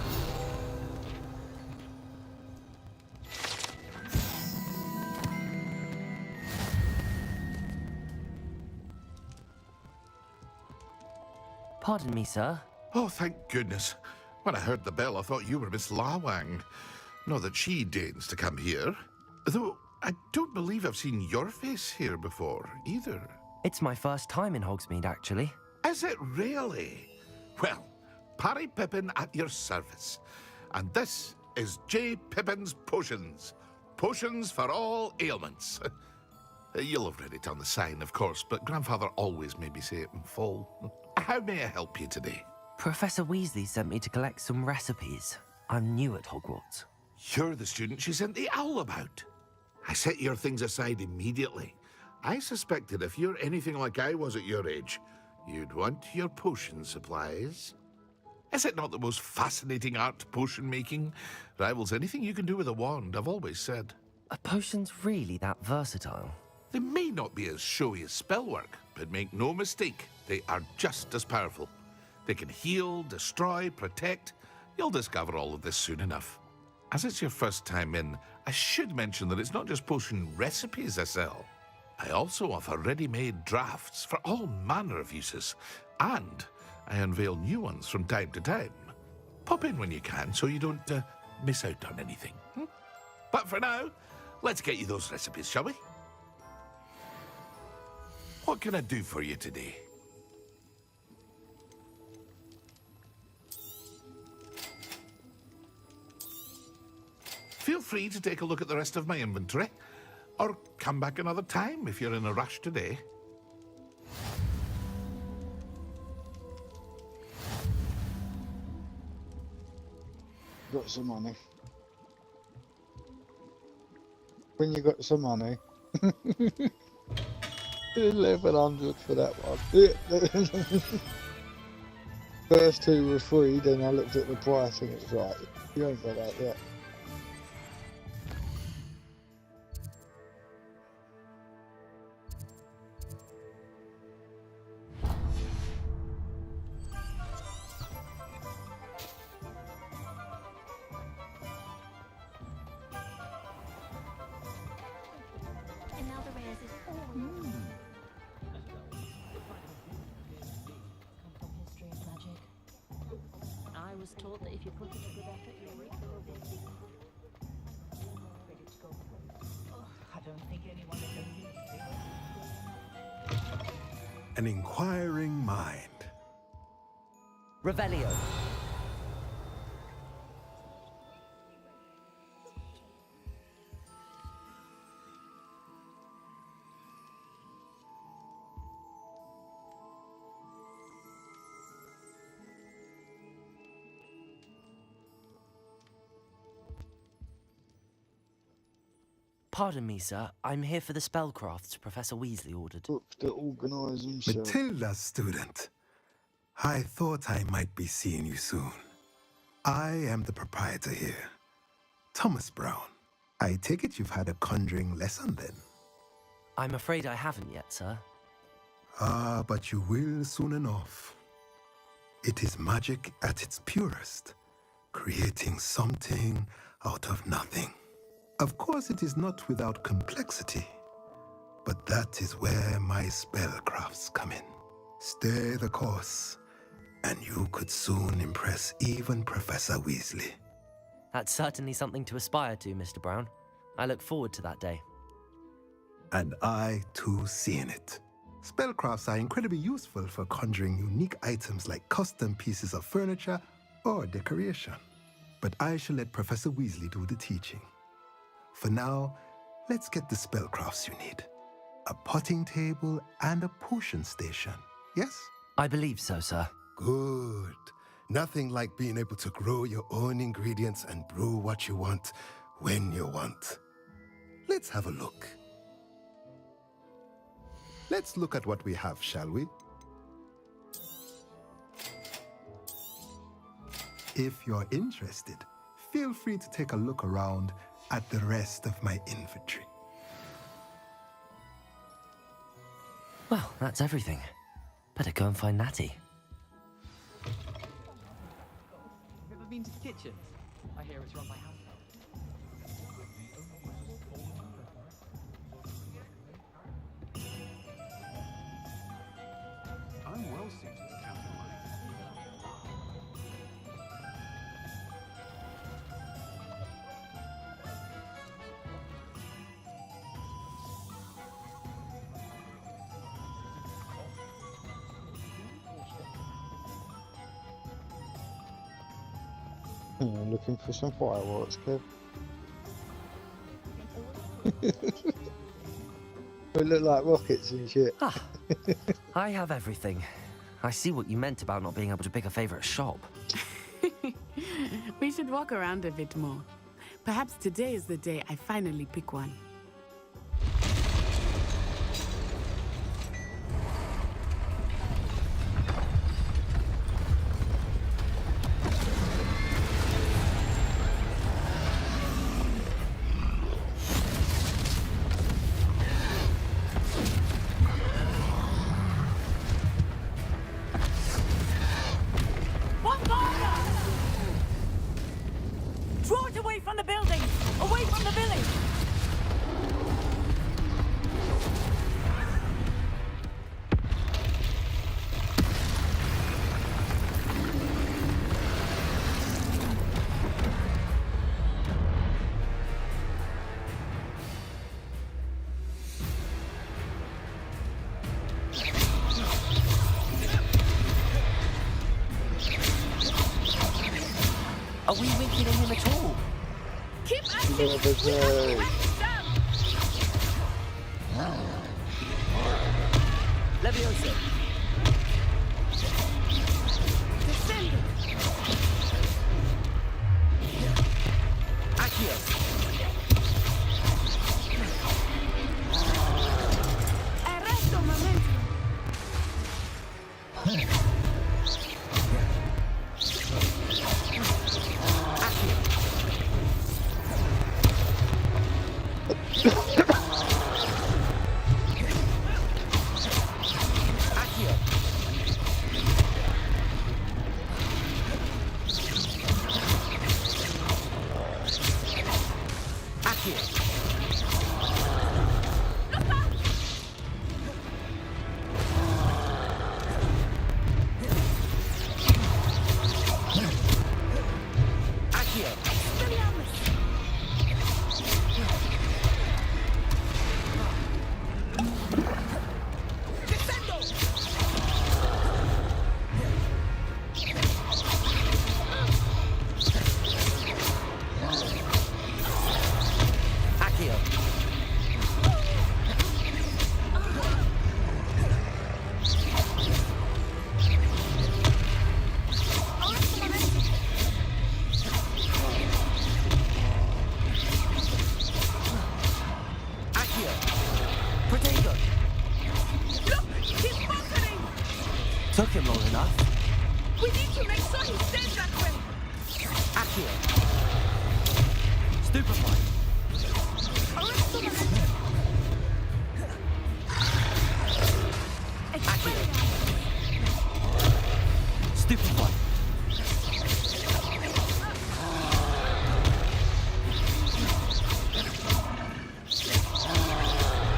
Pardon me, sir. Oh, thank goodness. When I heard the bell, I thought you were Miss Lawang. Not that she deigns to come here. Though, I don't believe I've seen your face here before, either. It's my first time in Hogsmeade, actually. Is it really? Well, Parry Pippin at your service. And this is J. Pippin's Potions. Potions for all ailments. You'll have read it on the sign, of course, but Grandfather always made me say it in full. How may I help you today? Professor Weasley sent me to collect some recipes. I'm new at Hogwarts. You're the student she sent the owl about. I set your things aside immediately. I suspected if you're anything like I was at your age, you'd want your potion supplies. Is it not the most fascinating art, potion making? Rivals anything you can do with a wand, I've always said. Are potions really that versatile? They may not be as showy as spellwork, but make no mistake, they are just as powerful. They can heal, destroy, protect. You'll discover all of this soon enough. As it's your first time in, I should mention that it's not just potion recipes I sell. I also offer ready-made drafts for all manner of uses, and I unveil new ones from time to time. Pop in when you can so you don't miss out on anything. But for now, let's get you those recipes, shall we? What can I do for you today? Feel free to take a look at the rest of my inventory, or come back another time if you're in a rush today. Got some money. When you got some money. 1100 for that one. First two were free, then I looked at the price and it's right. You ain't got that yet. An inquiring mind. Revelio. Pardon me, sir. I'm here for the spellcrafts Professor Weasley ordered. Books to organise himself. Matilda, student. I thought I might be seeing you soon. I am the proprietor here, Thomas Brown. I take it you've had a conjuring lesson then? I'm afraid I haven't yet, sir. Ah, but you will soon enough. It is magic at its purest, creating something out of nothing. Of course, it is not without complexity, but that is where my spellcrafts come in. Stay the course, and you could soon impress even Professor Weasley. That's certainly something to aspire to, Mr. Brown. I look forward to that day. And I, too, see in it. Spellcrafts are incredibly useful for conjuring unique items like custom pieces of furniture or decoration. But I shall let Professor Weasley do the teaching. For now, let's get the spellcrafts you need. A potting table and a potion station, yes? I believe so, sir. Good. Nothing like being able to grow your own ingredients and brew what you want when you want. Let's have a look. Let's look at what we have, shall we? If you're interested, feel free to take a look around at the rest of my inventory. Well, that's everything. Better go and find Natty. been to the kitchen? I hear it's run by household. I'm well suited to counter mine. Looking for some fireworks, Kev. They look like rockets and shit. I have everything. I see what you meant about not being able to pick a favorite shop. We should walk around a bit more. Perhaps today is the day I finally pick one. Draw it away from the building! Away from the village! Are we weakening him at all? Keep acting! Leviosa. Descendo! Accio. Arresto momento! Took him long enough. We need to make sure he stays that way! Accio. Stupefy. Arresto momento! Accio. Stupefy.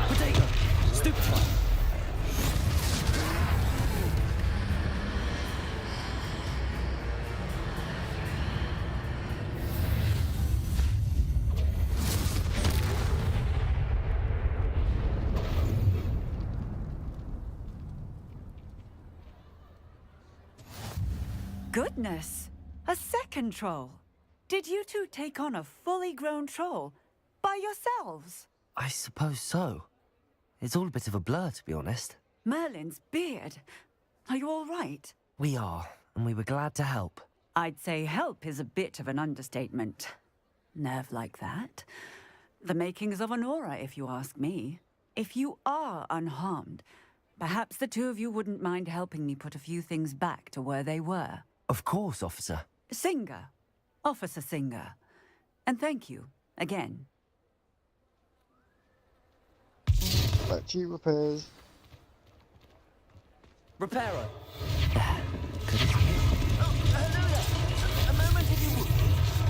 Potato. Stupefy. Goodness! A second troll! Did you two take on a fully grown troll? By yourselves? I suppose so. It's all a bit of a blur, to be honest. Merlin's beard. Are you all right? We are, and we were glad to help. I'd say help is a bit of an understatement. Nerve like that. The makings of an aura, if you ask me. If you are unharmed, perhaps the two of you wouldn't mind helping me put a few things back to where they were. Of course, officer. Singer. Officer Singer. And thank you, again. Back to you, repairs. Repairer. Oh, hello there. A moment if you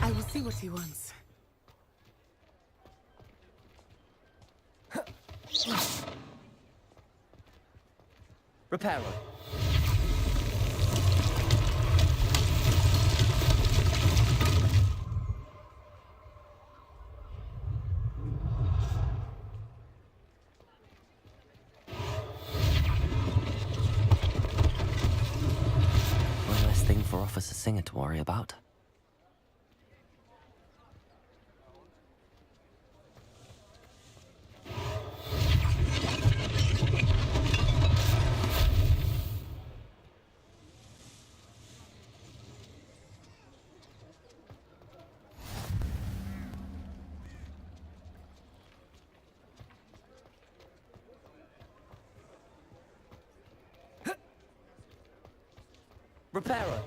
I will see what he wants. Repairer. One less thing for Officer Singer to worry about. Repairer.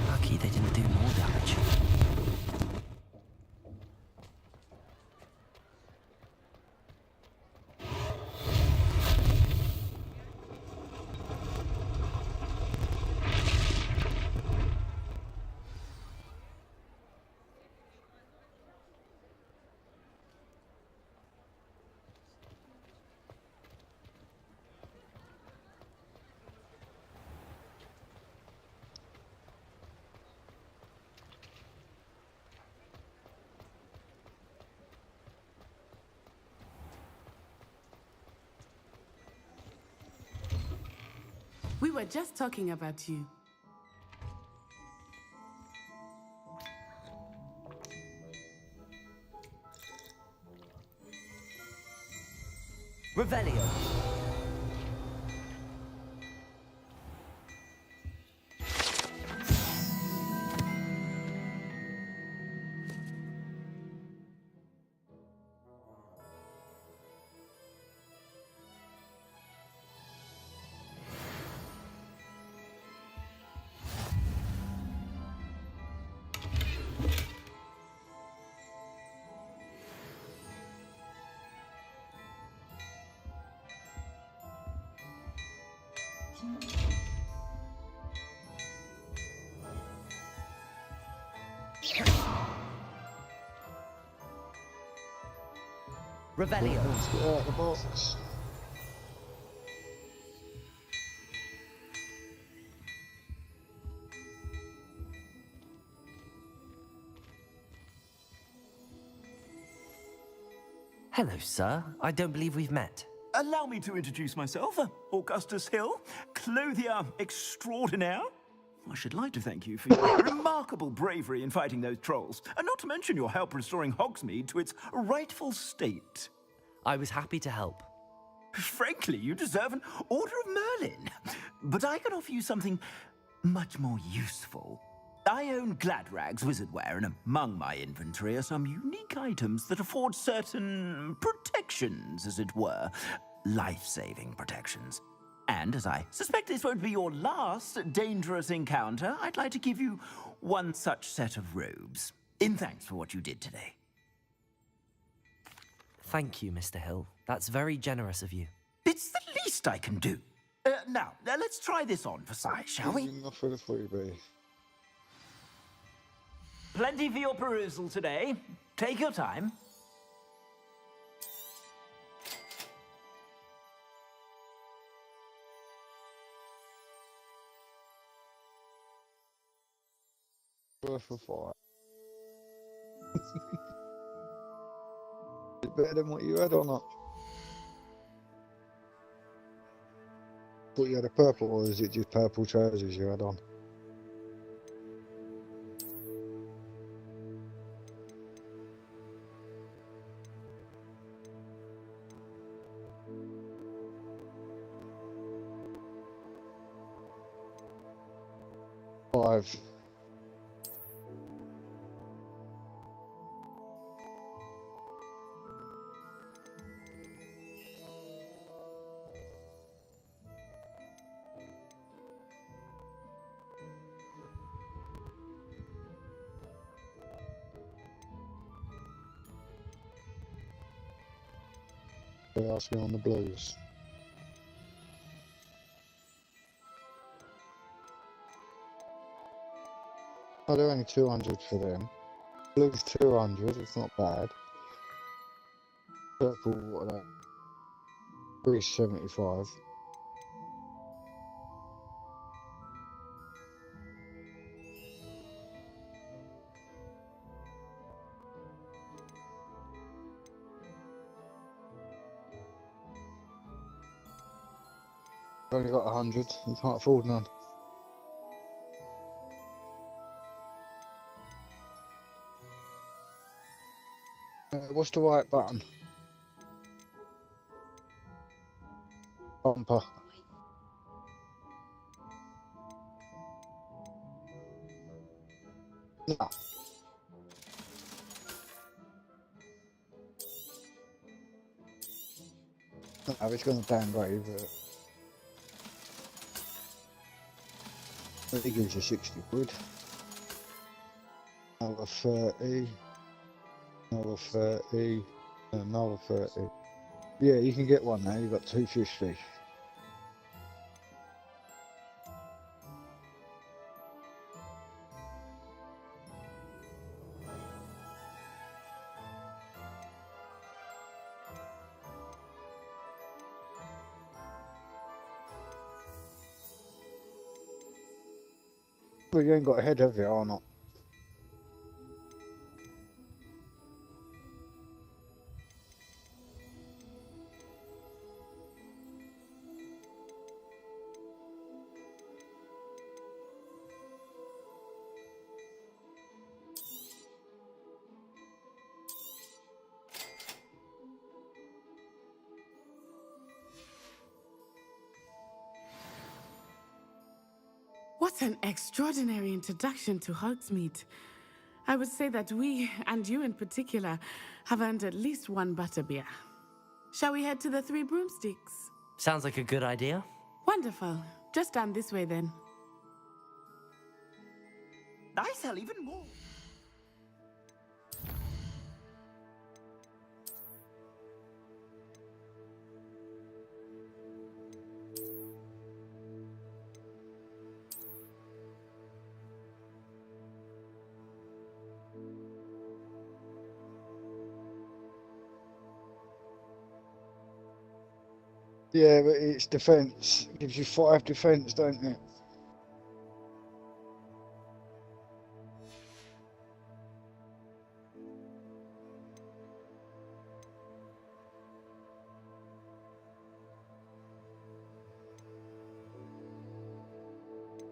Lucky they didn't do more damage. We were just talking about you. Revelio. Revelio. Let's get out of the box. Hello, sir. I don't believe we've met. Allow me to introduce myself, Augustus Hill, clothier extraordinaire. I should like to thank you for your remarkable bravery in fighting those trolls, and not to mention your help restoring Hogsmeade to its rightful state. I was happy to help. Frankly, you deserve an Order of Merlin. But I can offer you something much more useful. I own Gladrag's wizardware, and among my inventory are some unique items that afford certain protections, as it were. Life-saving protections. And as I suspect this won't be your last dangerous encounter, I'd like to give you one such set of robes, in thanks for what you did today. Thank you, Mr. Hill. That's very generous of you. It's the least I can do. Now, let's try this on for size, shall we? Enough for the freebie. Plenty for your perusal today. Take your time. Worth a fight. Is it better than what you had or not? Thought you had a purple, or is it just purple trousers you had on? Five. They're asking on the blues. Oh, they're only 200 for them. Blues 200, it's not bad. Purple, what are they? 375. Only got 100, you can't afford none. What's the right button? Bumper. No. No, it's going to downgrade it. It gives you 60 quid. Another 30. Another 30. Another 30. Yeah, you can get one now. You've got 250. Well, you ain't got a head, have you, or not? What an extraordinary introduction to Hogsmeade. I would say that we, and you in particular, have earned at least one butterbeer. Shall we head to the Three Broomsticks? Sounds like a good idea. Wonderful. Just down this way then. I sell even more. Yeah, but it's defence. It gives you 5 defence, don't it?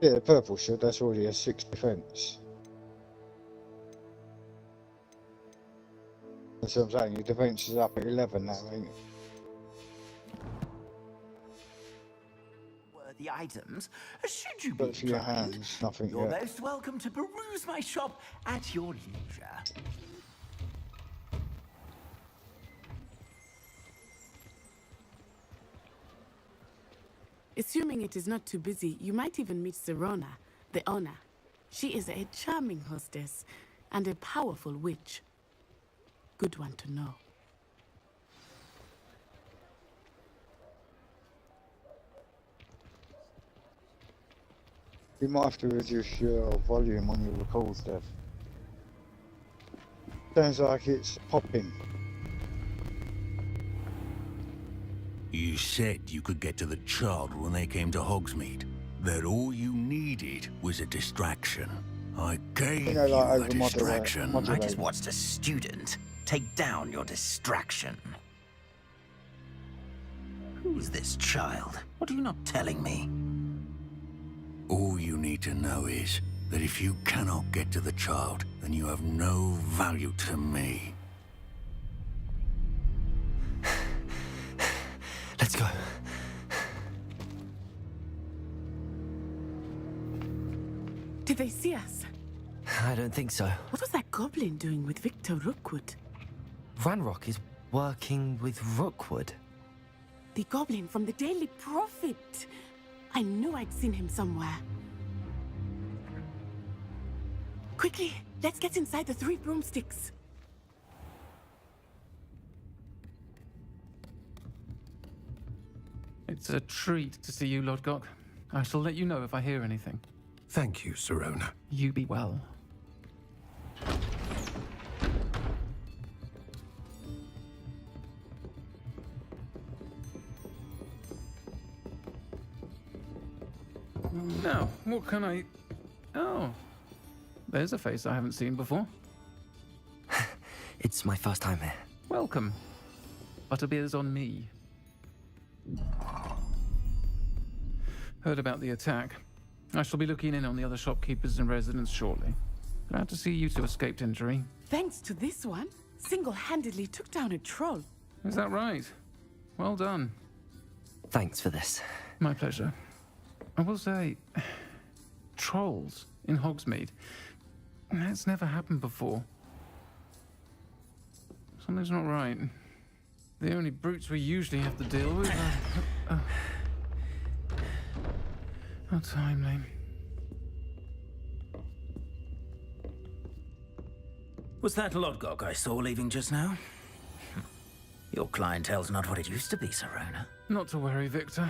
Yeah, the purple should. That's already a 6 defence. That's what I'm saying. Your defence is up at 11 now, ain't it? The items, should you be But for your inclined, hands, nothing you're yet. most welcome to peruse my shop at your leisure. Assuming it is not too busy, you might even meet Serona, the owner. She is a charming hostess and a powerful witch. Good one to know. You might have to reduce your volume on your records, Dev. Sounds like it's popping. You said you could get to the child when they came to Hogsmeade. That all you needed was a distraction. I gave you a distraction. I just watched a student take down your distraction. Who's this child? What are you not telling me? All you need to know is that if you cannot get to the child, then you have no value to me. Let's go. Did they see us? I don't think so. What was that goblin doing with Victor Rookwood? Ranrock is working with Rookwood. The goblin from the Daily Prophet. I knew I'd seen him somewhere. Quickly, let's get inside the Three Broomsticks. It's a treat to see you, Lodgok. I shall let you know if I hear anything. Thank you, Sirona. You be well. Now, what can I... Oh, there's a face I haven't seen before. It's my first time here. Welcome. Butterbeer's on me. Heard about the attack. I shall be looking in on the other shopkeepers and residents shortly. Glad to see you two escaped injury. Thanks to this one, single-handedly took down a troll. Is that right? Well done. Thanks for this. My pleasure. I will say, trolls in Hogsmeade. That's never happened before. Something's not right. The only brutes we usually have to deal with are... How timely. Was that Lodgok I saw leaving just now? Your clientele's not what it used to be, Sirona. Not to worry, Victor.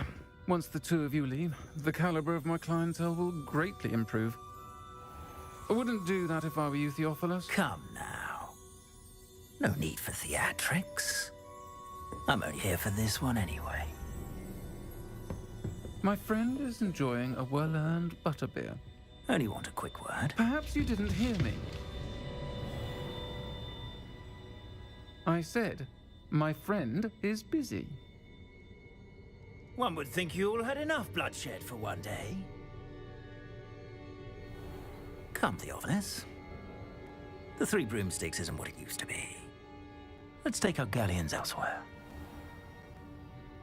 Once the two of you leave, the caliber of my clientele will greatly improve. I wouldn't do that if I were you, Theophilus. Come now. No need for theatrics. I'm only here for this one anyway. My friend is enjoying a well-earned butterbeer. Only want a quick word. Perhaps you didn't hear me. I said, my friend is busy. One would think you all had enough bloodshed for one day. Come, Theophilus. The Three Broomsticks isn't what it used to be. Let's take our galleons elsewhere.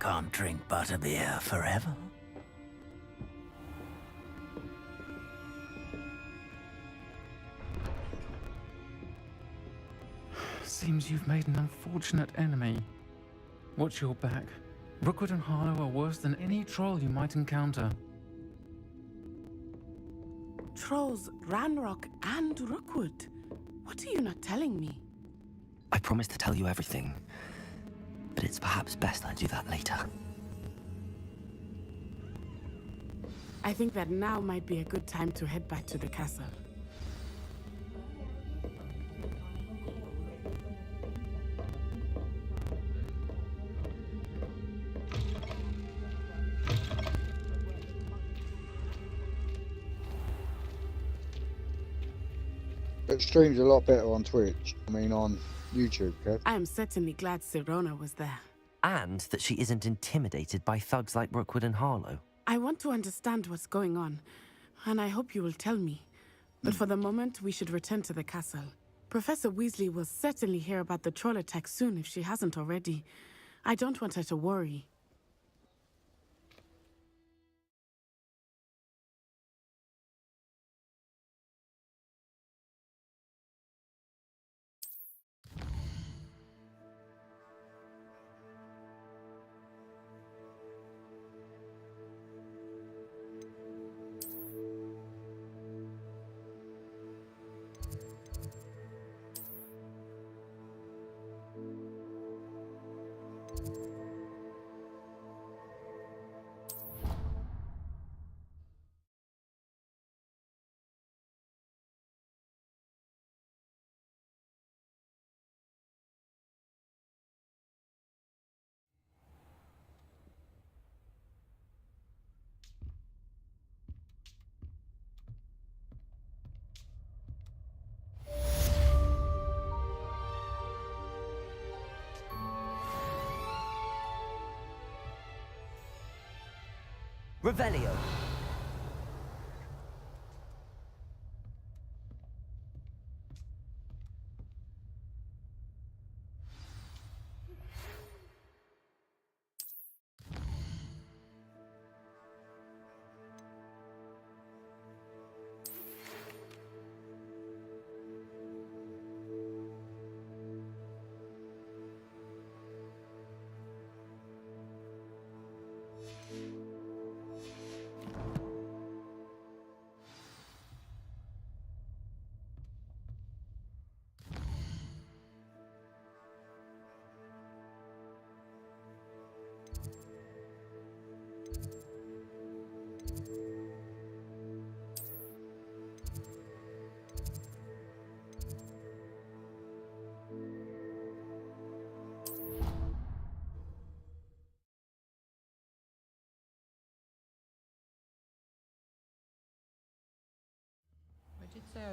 Can't drink butterbeer forever. Seems you've made an unfortunate enemy. Watch your back. Rookwood and Harlow are worse than any troll you might encounter. Trolls, Ranrock, and Rookwood. What are you not telling me? I promised to tell you everything, but it's perhaps best I do that later. I think that now might be a good time to head back to the castle. It streams a lot better on Twitch. I mean, on YouTube, Kev. I am certainly glad Sirona was there. And that she isn't intimidated by thugs like Rookwood and Harlow. I want to understand what's going on, and I hope you will tell me. But for the moment, we should return to the castle. Professor Weasley will certainly hear about the troll attack soon if she hasn't already. I don't want her to worry. Revelio.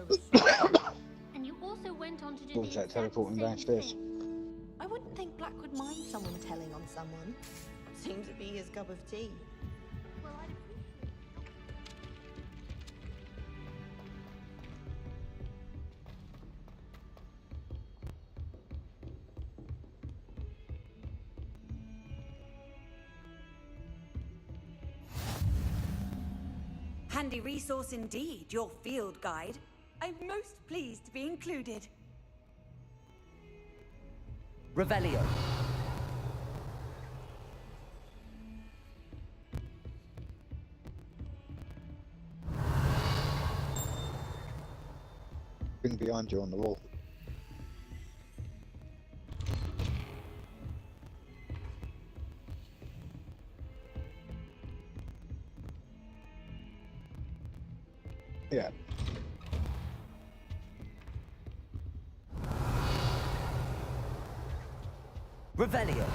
was sorry. And you also went on to do the What's that, exact teleporting same downstairs? thing. I wouldn't think Black would mind someone telling on someone. Seems to be his cup of tea. Well, I'd appreciate Handy resource indeed, your field guide. I'm most pleased to be included. Revelio. Thing behind you on the wall. Yeah. Revelio.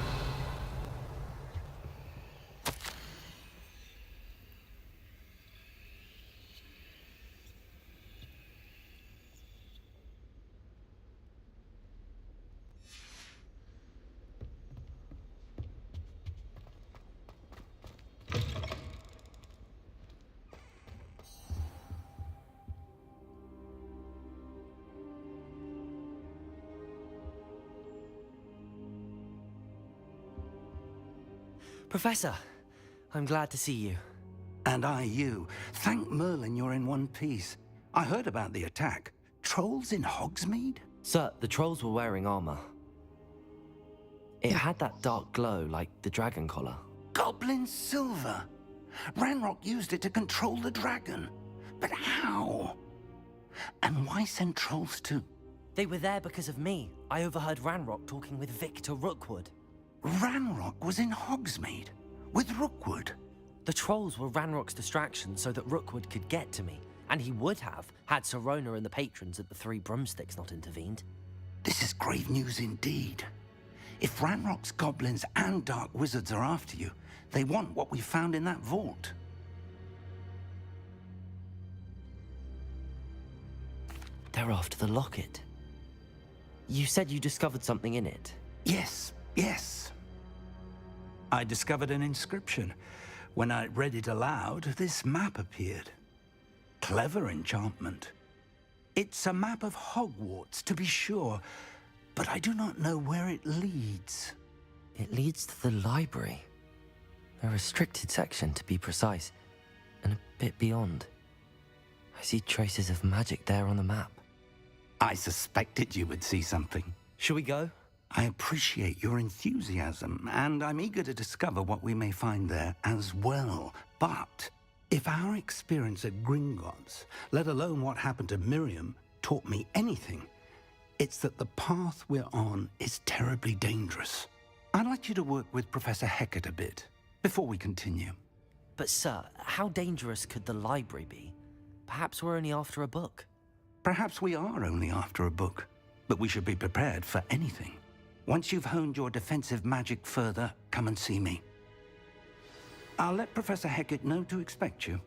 Professor, I'm glad to see you. And I you. Thank Merlin you're in one piece. I heard about the attack. Trolls in Hogsmeade? Sir, the trolls were wearing armor. It had that dark glow like the dragon collar. Goblin silver. Ranrock used it to control the dragon. But how? And why send trolls to... They were there because of me. I overheard Ranrock talking with Victor Rookwood. Ranrock was in Hogsmeade with Rookwood. The trolls were Ranrock's distraction so that Rookwood could get to me. And he would have, had Sirona and the patrons at the Three Broomsticks not intervened. This is grave news indeed. If Ranrock's goblins and dark wizards are after you, they want what we found in that vault. They're after the locket. You said you discovered something in it. Yes, yes. I discovered an inscription. When I read it aloud, this map appeared. Clever enchantment. It's a map of Hogwarts, to be sure, but I do not know where it leads. It leads to the library. A restricted section, to be precise, and a bit beyond. I see traces of magic there on the map. I suspected you would see something. Shall we go? I appreciate your enthusiasm, and I'm eager to discover what we may find there as well. But if our experience at Gringotts, let alone what happened to Miriam, taught me anything, it's that the path we're on is terribly dangerous. I'd like you to work with Professor Hecat a bit before we continue. But sir, how dangerous could the library be? Perhaps we're only after a book. Perhaps we are only after a book, but we should be prepared for anything. Once you've honed your defensive magic further, come and see me. I'll let Professor Hecat know to expect you.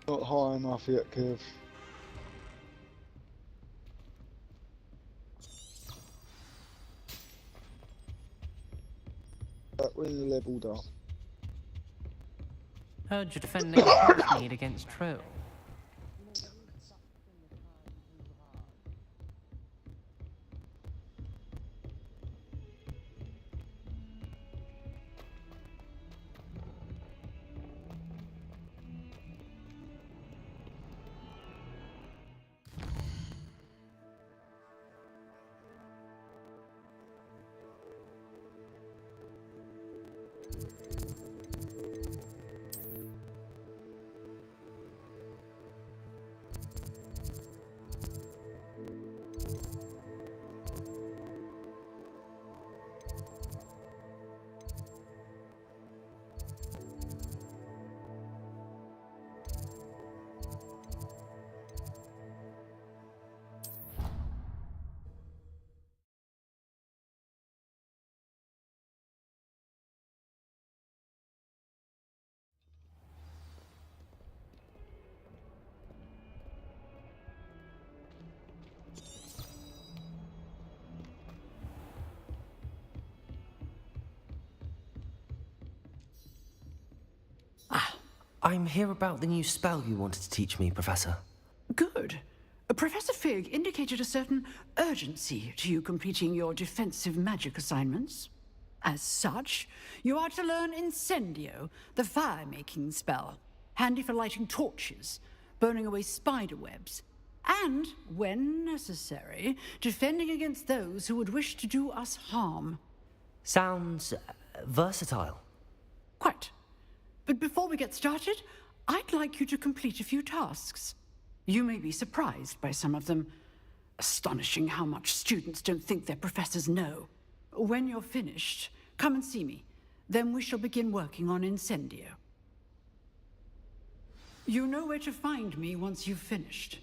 Not high enough yet, Kev. But we're leveled up. Heard you're defending Hogsmeade against trolls. I'm here about the new spell you wanted to teach me, Professor. Good. Professor Fig indicated a certain urgency to you completing your defensive magic assignments. As such, you are to learn Incendio, the fire-making spell, handy for lighting torches, burning away spider webs, and, when necessary, defending against those who would wish to do us harm. Sounds versatile. Quite. But before we get started, I'd like you to complete a few tasks. You may be surprised by some of them. Astonishing how much students don't think their professors know. When you're finished, come and see me. Then we shall begin working on Incendio. You know where to find me once you've finished.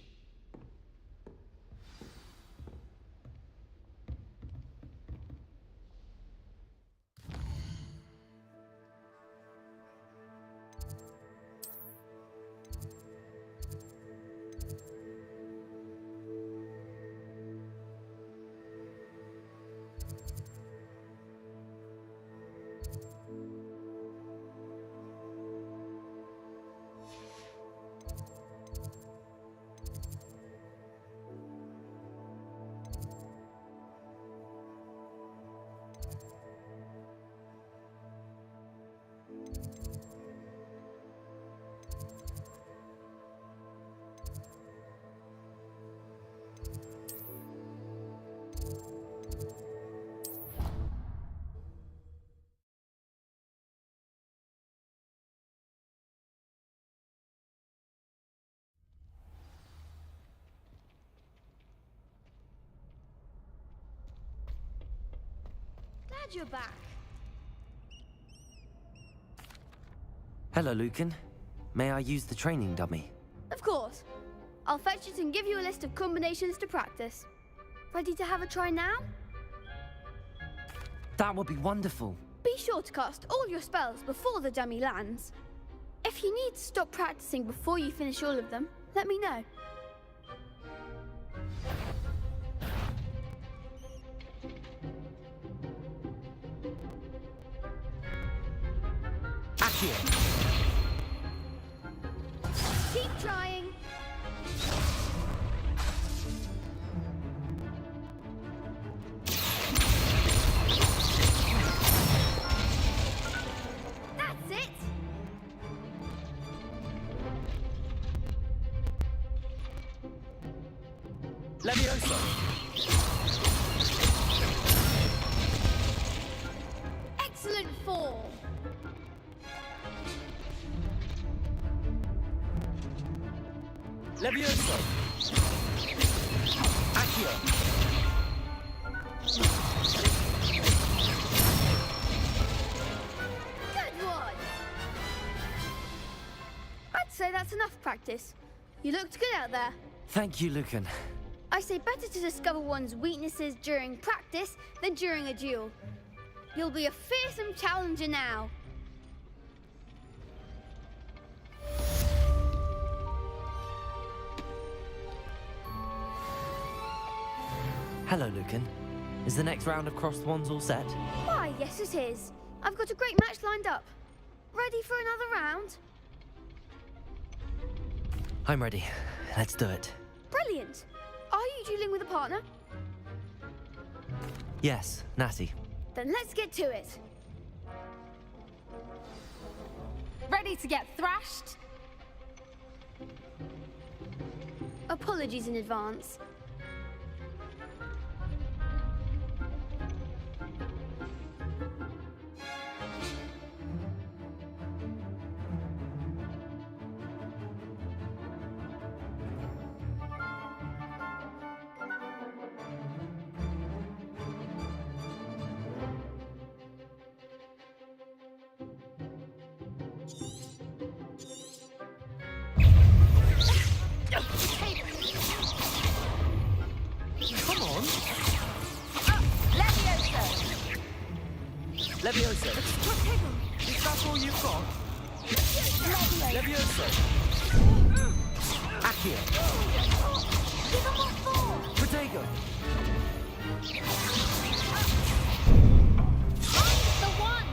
Glad you're back. Hello, Lucan. May I use the training dummy? Of course. I'll fetch it and give you a list of combinations to practice. Ready to have a try now? That would be wonderful. Be sure to cast all your spells before the dummy lands. If you need to stop practicing before you finish all of them, let me know. Keep trying. That's it. Levioso. Excellent fall. Levioso. Accio. Good one. I'd say that's enough practice. You looked good out there. Thank you, Lucan. I say better to discover one's weaknesses during practice than during a duel. You'll be a fearsome challenger now. Hello, Lucan. Is the next round of crossed wands all set? Why, yes it is. I've got a great match lined up. Ready for another round? I'm ready. Let's do it. Brilliant. Are you dueling with a partner? Yes, Natty. Then let's get to it. Ready to get thrashed? Apologies in advance. Come on. Levioso. Levioso. Is that all you've got? Levioso. Accio. Give him what for? Protego. I'm the one.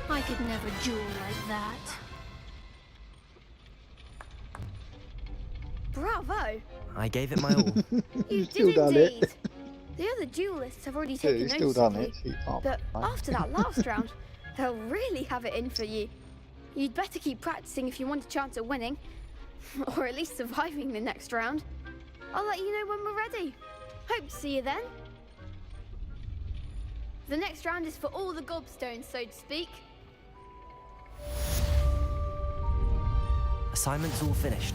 I could never duel like that. Bravo! I gave it my all. You Still did done it. indeed. The other duelists have already Yeah, taken he's notice still of done you. it. So you can't But complain. after that last round, they'll really have it in for you. You'd better keep practicing if you want a chance at winning. Or at least surviving the next round. I'll let you know when we're ready. Hope to see you then. The next round is for all the gobstones, so to speak. Assignment's all finished.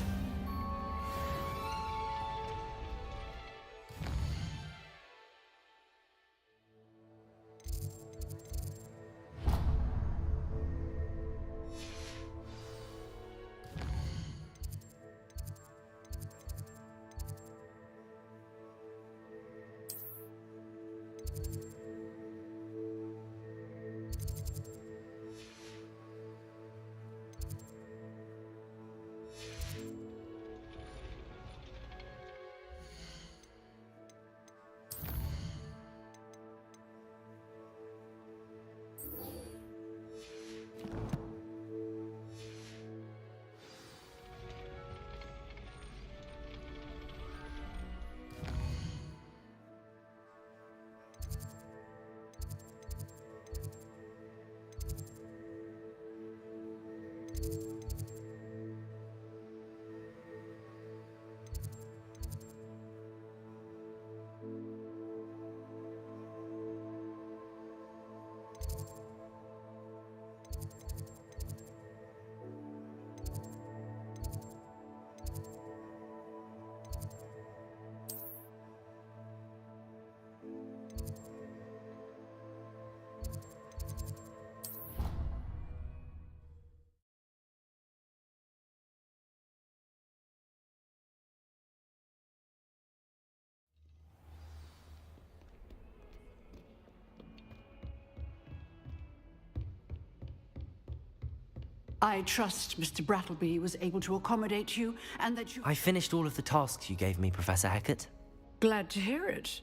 I trust Mr. Brattleby was able to accommodate you, and that you... I finished all of the tasks you gave me, Professor Hackett. Glad to hear it.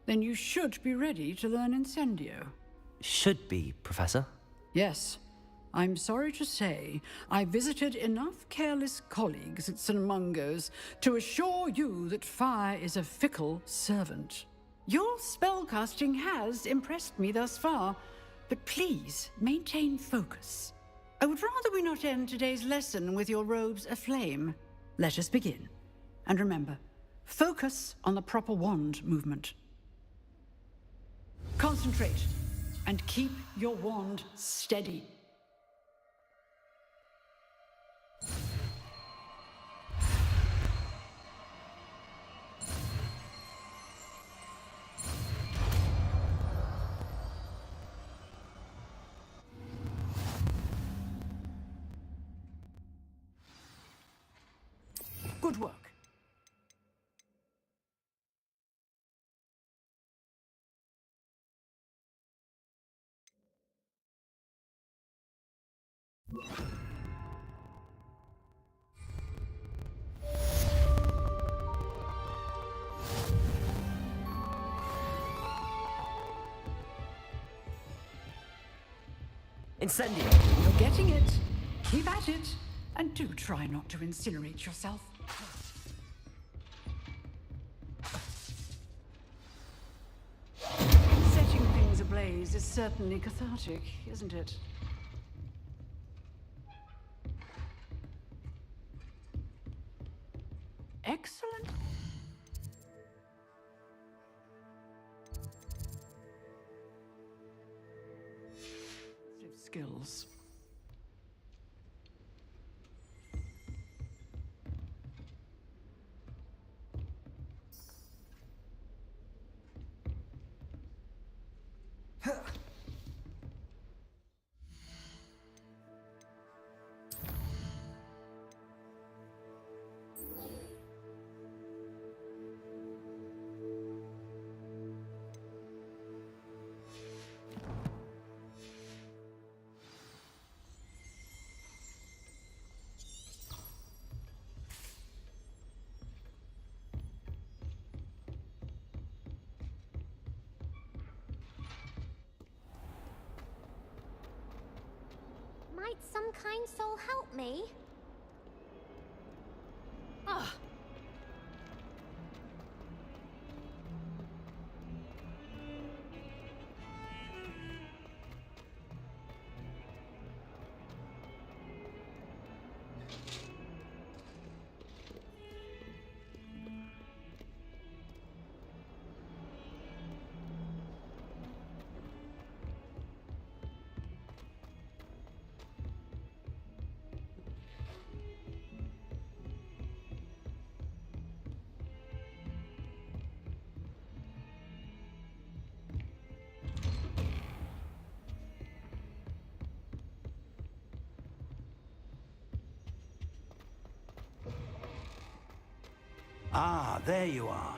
Then you should be ready to learn Incendio. Should be, Professor. Yes. I'm sorry to say, I visited enough careless colleagues at St. Mungo's to assure you that fire is a fickle servant. Your spellcasting has impressed me thus far, but please maintain focus. I would rather we not end today's lesson with your robes aflame. Let us begin. And remember, focus on the proper wand movement. Concentrate, and keep your wand steady. Good work. Incendio! You're getting it. Keep at it. And do try not to incinerate yourself. Setting things ablaze is certainly cathartic, isn't it? Excellent. Skills. Might some kind soul help me? Ah. Ah, there you are.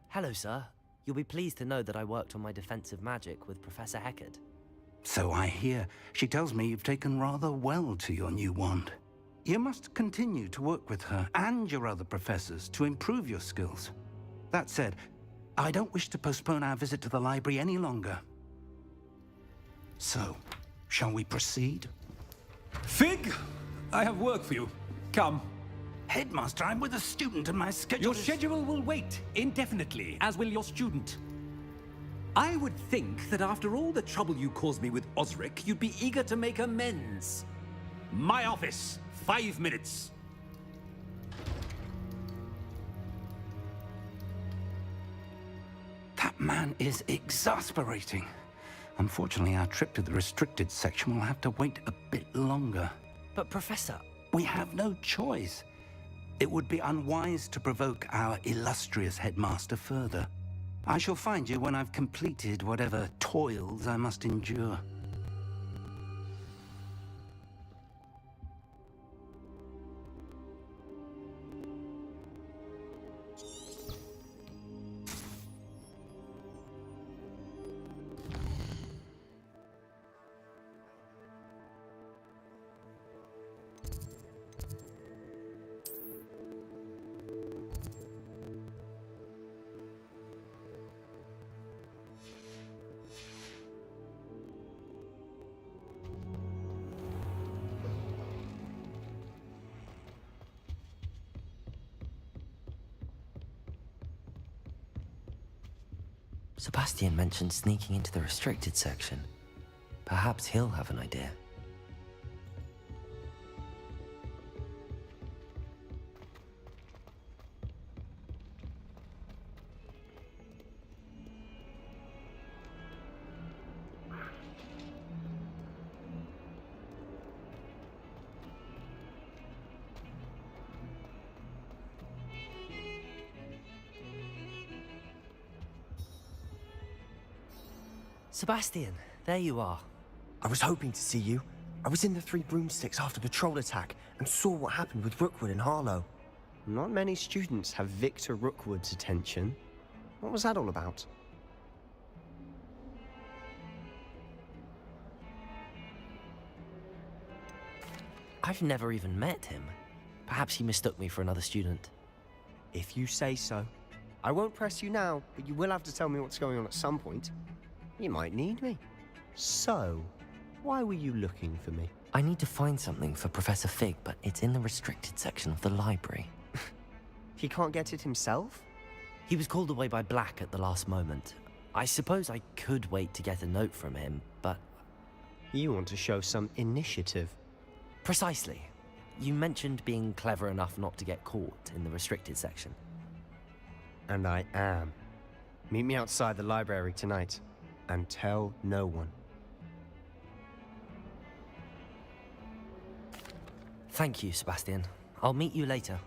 Hello, sir. You'll be pleased to know that I worked on my defensive magic with Professor Heckard. So I hear. She tells me you've taken rather well to your new wand. You must continue to work with her and your other professors to improve your skills. That said, I don't wish to postpone our visit to the library any longer. So, shall we proceed? Fig, I have work for you. Come. Headmaster, I'm with a student and my schedule Your schedule will wait indefinitely, as will your student. I would think that after all the trouble you caused me with Osric, you'd be eager to make amends. My office, 5 minutes. That man is exasperating. Unfortunately, our trip to the restricted section will have to wait a bit longer. But Professor... We have no choice. It would be unwise to provoke our illustrious headmaster further. I shall find you when I've completed whatever toils I must endure. Sebastian mentioned sneaking into the restricted section. Perhaps he'll have an idea. Sebastian, there you are. I was hoping to see you. I was in the Three Broomsticks after the troll attack and saw what happened with Rookwood and Harlow. Not many students have Victor Rookwood's attention. What was that all about? I've never even met him. Perhaps he mistook me for another student. If you say so. I won't press you now, but you will have to tell me what's going on at some point. You might need me. So, why were you looking for me? I need to find something for Professor Fig, but it's in the restricted section of the library. He can't get it himself? He was called away by Black at the last moment. I suppose I could wait to get a note from him, but... You want to show some initiative. Precisely. You mentioned being clever enough not to get caught in the restricted section. And I am. Meet me outside the library tonight. And tell no one. Thank you, Sebastian. I'll meet you later.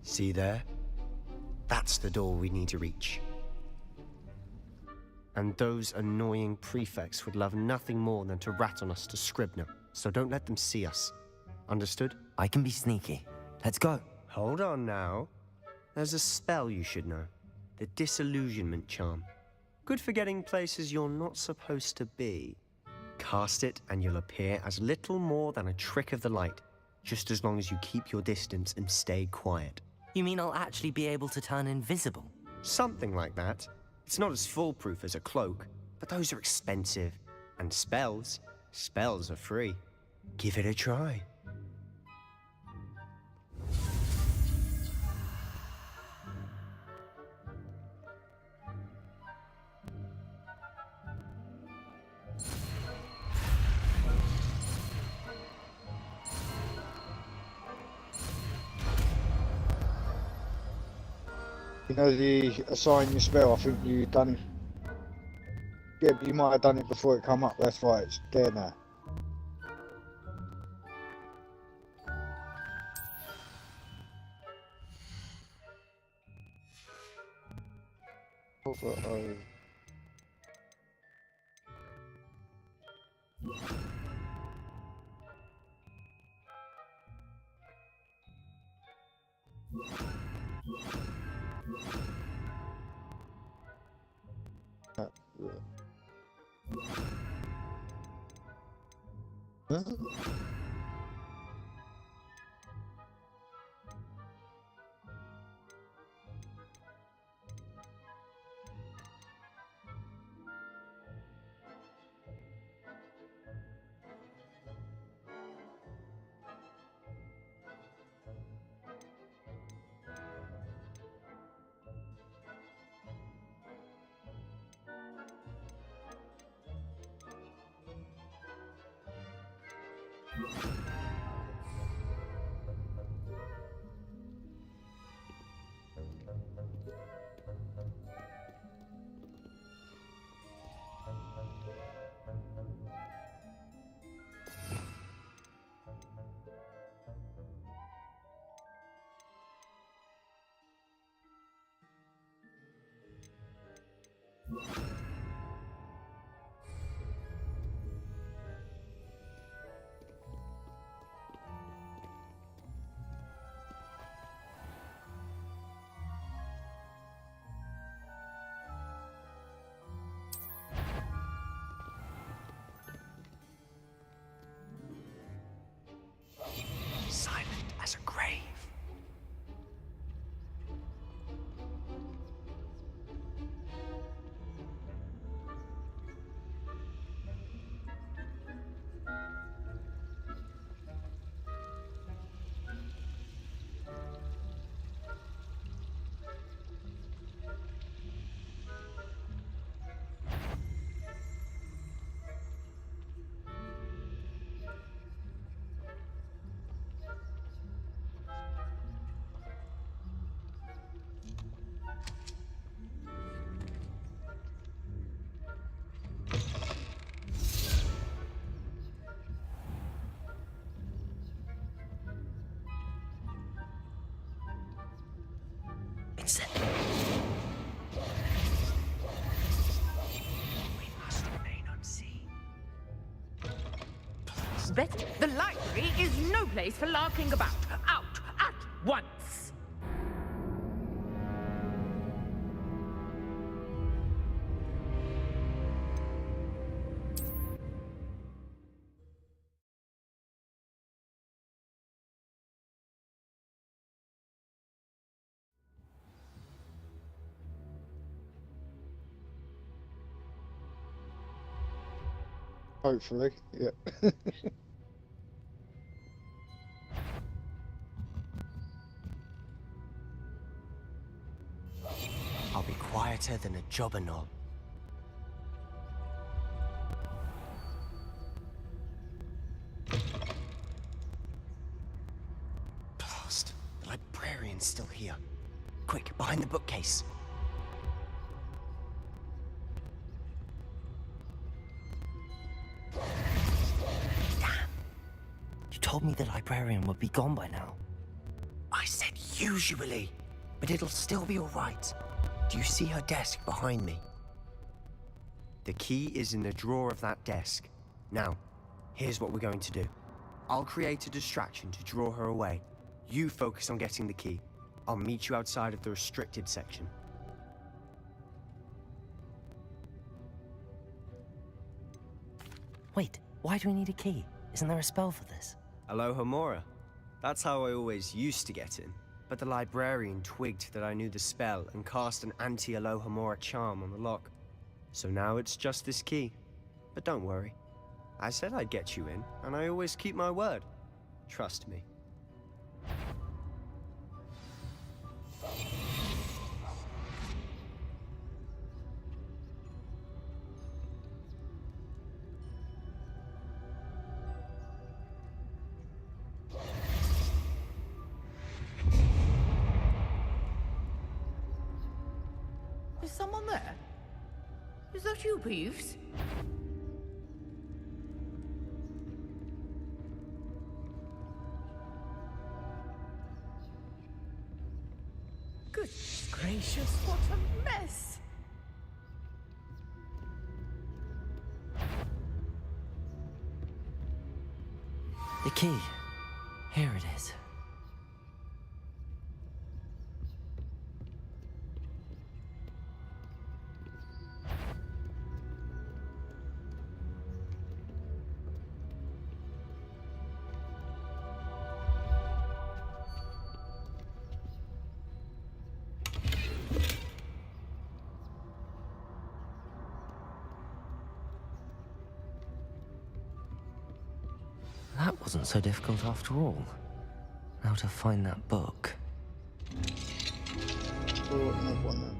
See there? That's the door we need to reach. And those annoying prefects would love nothing more than to rat on us to Scribner, so don't let them see us. Understood? I can be sneaky. Let's go. Hold on now. There's a spell you should know. The Disillusionment Charm. Good for getting places you're not supposed to be. Cast it and you'll appear as little more than a trick of the light, just as long as you keep your distance and stay quiet. You mean I'll actually be able to turn invisible? Something like that. It's not as foolproof as a cloak, but those are expensive. And spells are free. Give it a try. You know the assign your spell, I think you done it. Yeah, but you might have done it before it come up, that's why it's there now. Huh? Silent as a grave. Vincent. We must remain unseen. Bet the library is no place for larking about. Out at once! Hopefully, yeah. I'll be quieter than a jobberknoll. Blast! The librarian's still here. Quick, behind the bookcase. You told me the librarian would be gone by now. I said usually, but it'll still be all right. Do you see her desk behind me? The key is in the drawer of that desk. Now, here's what we're going to do. I'll create a distraction to draw her away. You focus on getting the key. I'll meet you outside of the restricted section. Wait, why do we need a key? Isn't there a spell for this? Alohomora. That's how I always used to get in. But the librarian twigged that I knew the spell and cast an anti-Alohomora charm on the lock. So now it's just this key. But don't worry. I said I'd get you in, and I always keep my word. Trust me. Is someone there? Is that you, Peeves? Goodness gracious, what a mess! The key. Here it is. That wasn't so difficult after all. Now to find that book. Oh, another one there.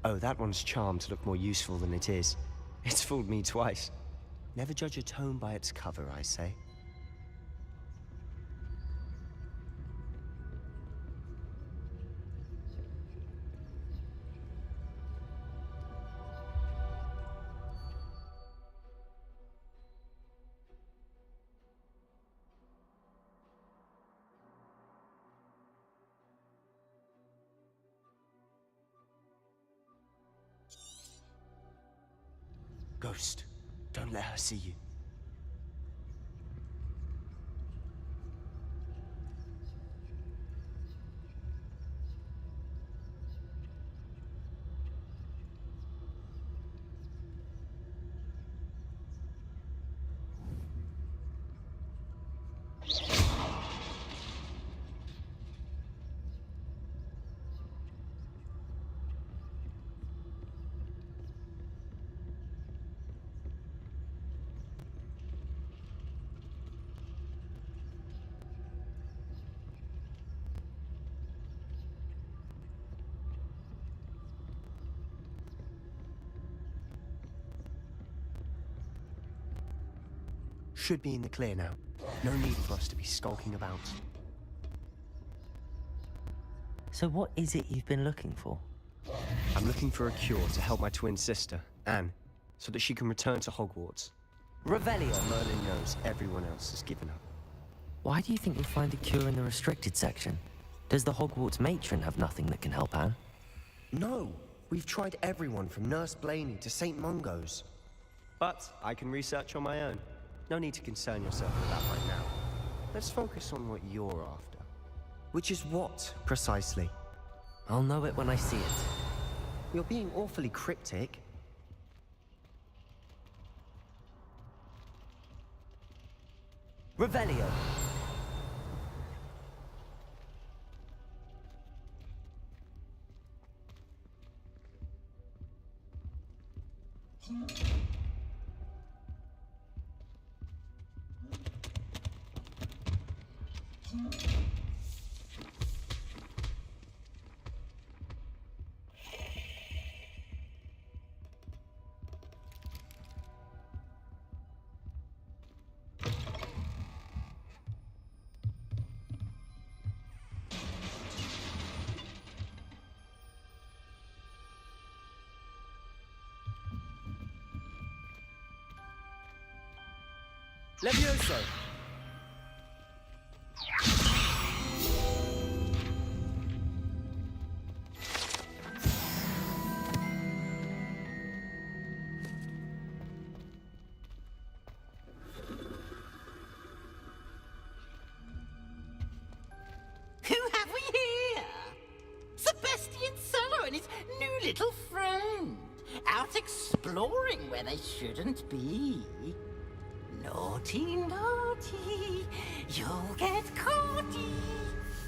Oh, that one's charmed to look more useful than it is. It's fooled me twice. Never judge a tome by its cover, I say. Ghost, don't let her see you. Should be in the clear now. No need for us to be skulking about. So what is it you've been looking for? I'm looking for a cure to help my twin sister, Anne, so that she can return to Hogwarts. Revelio. Merlin knows everyone else has given up. Why do you think you'll find a cure in the restricted section? Does the Hogwarts matron have nothing that can help Anne? No! We've tried everyone from Nurse Blaney to St. Mungo's. But I can research on my own. No need to concern yourself with that right now. Let's focus on what you're after. Which is what, precisely? I'll know it when I see it. You're being awfully cryptic. Revelio. Levioso! new little friend. Out exploring where they shouldn't be. Naughty, naughty, you'll get caughty.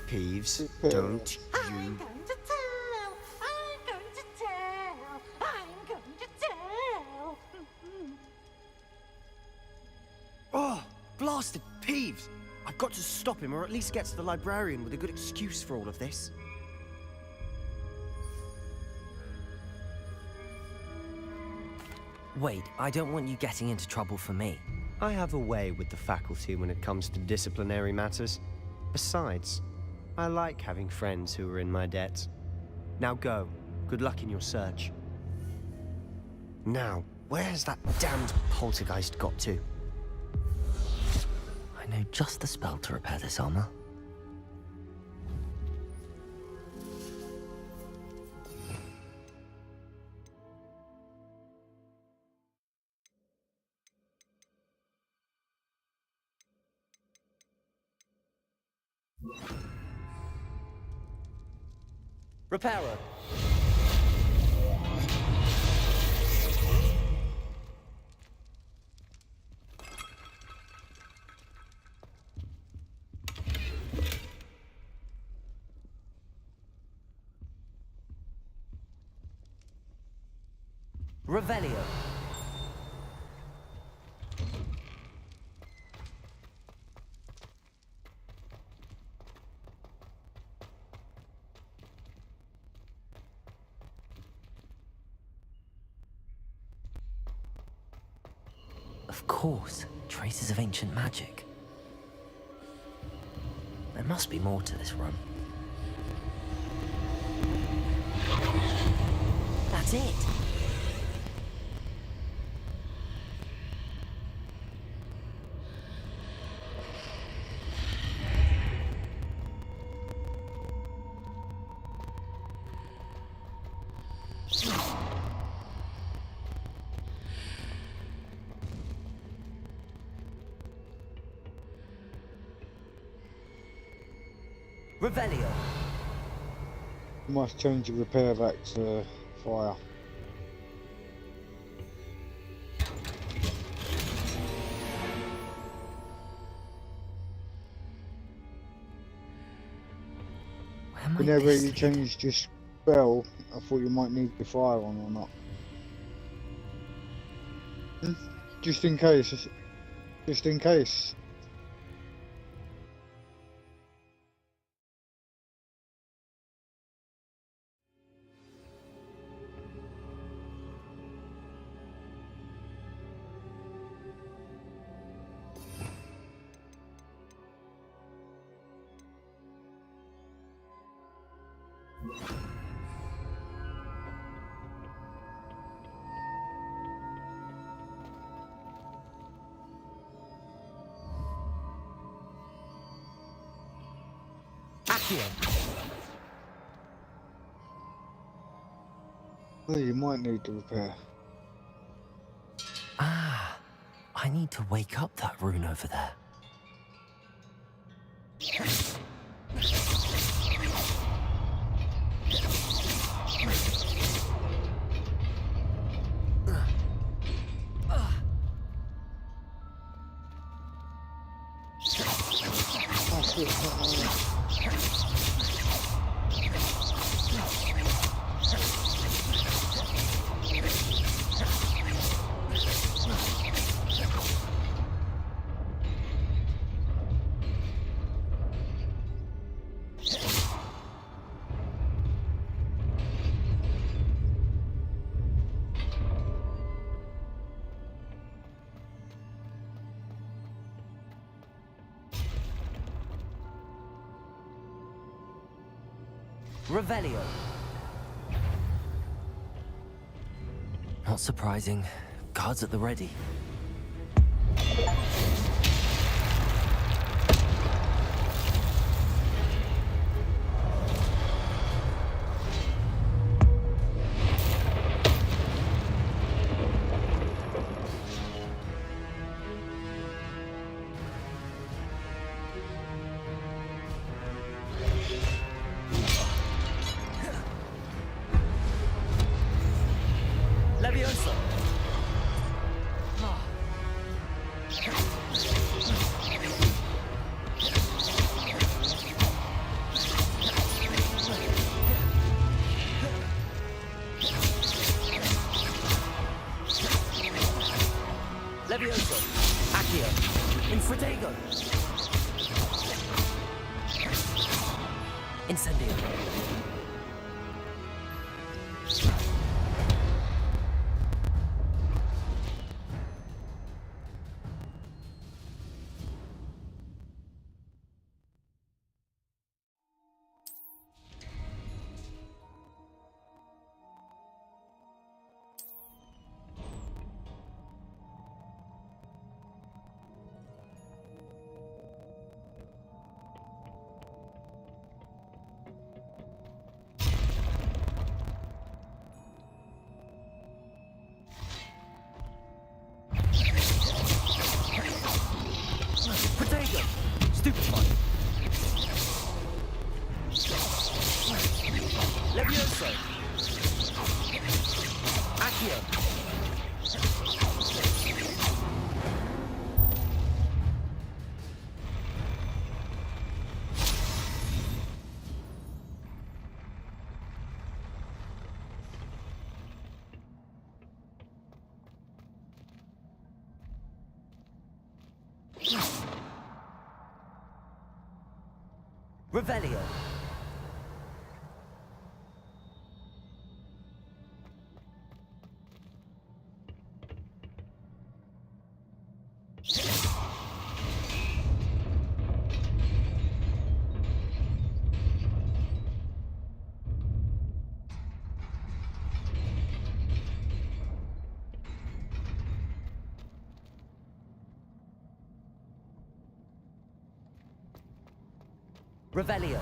Peeves, don't I'm going to tell, I'm going to tell, I'm going to tell. Oh, blasted Peeves! I've got to stop him, or at least get to the librarian with a good excuse for all of this. Wait, I don't want you getting into trouble for me. I have a way with the faculty when it comes to disciplinary matters. Besides, I like having friends who are in my debt. Now go. Good luck in your search. Now, where's that damned poltergeist got to? I know just the spell to repair this armor. Repairer. Revelio. Of course, traces of ancient magic. There must be more to this run. That's it! Revelio. Must change the repair back to fire. Whenever you changed your spell, I thought you might need the fire on or not. Just in case. Just in case. Well, you might need to repair. Ah, I need to wake up that rune over there. Revelio. Not surprising. Guards at the ready. Accio. Infratego. Incendio. Protego! Stupefy! Levioso! Accio! Revelio. Revelio.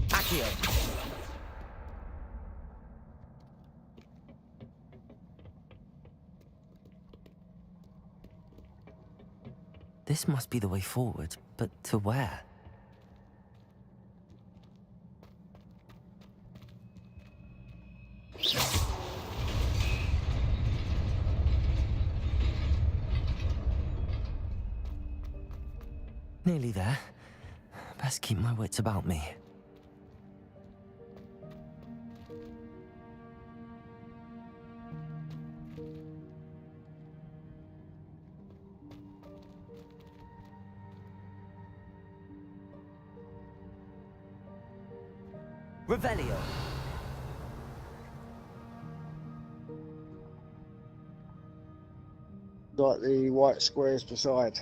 Accio. This must be the way forward, but to where? Nearly there. Best keep my wits about me. Revelio. Like the white squares beside.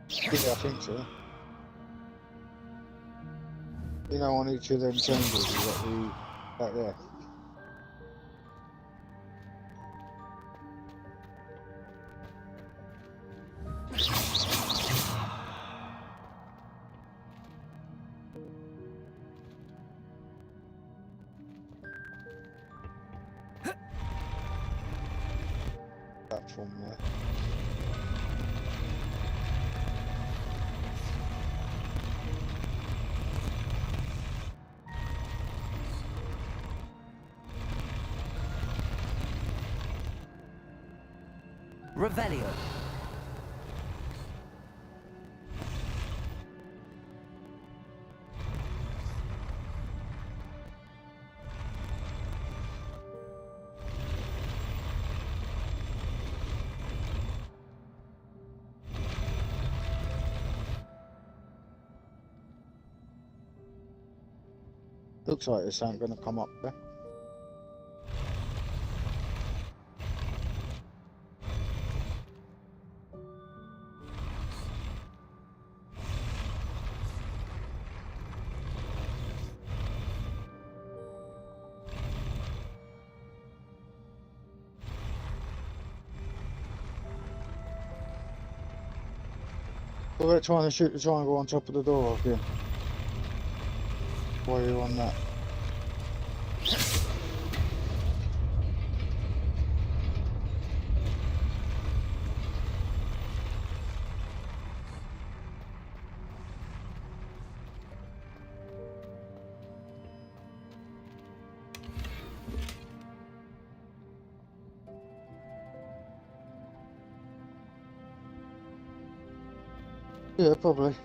Yeah, I think so. You know, on each of them chambers, you've got the back there. Platform there. Revelio. Looks like this ain't gonna come up there. We're trying to shoot the triangle on top of the door again. Why are you on that? Yeah, probably.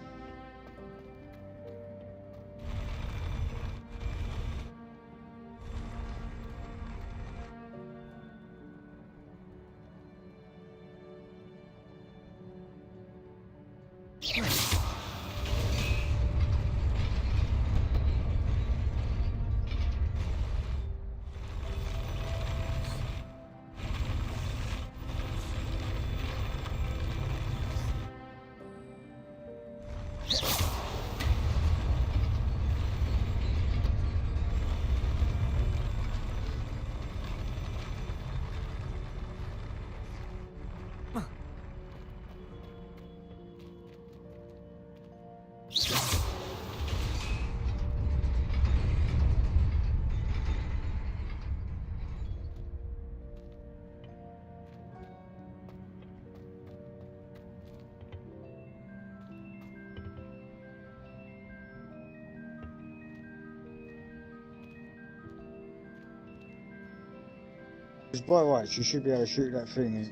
By rights, you should be able to shoot that thing.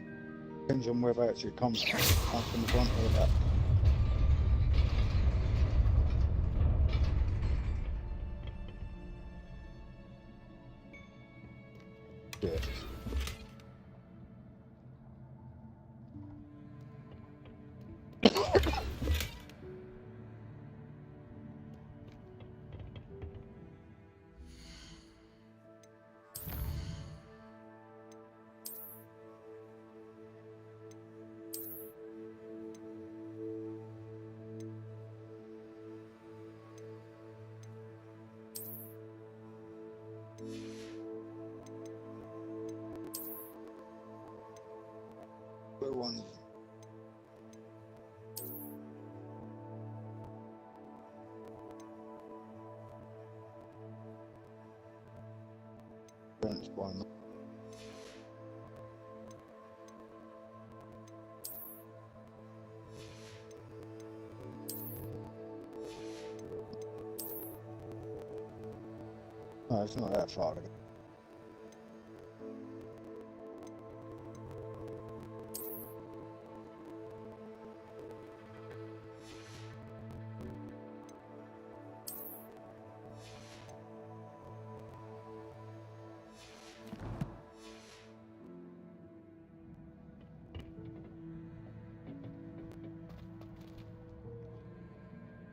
Depends on whereabouts it comes from the front or the back. Yeah. One. One. No, it's not that far.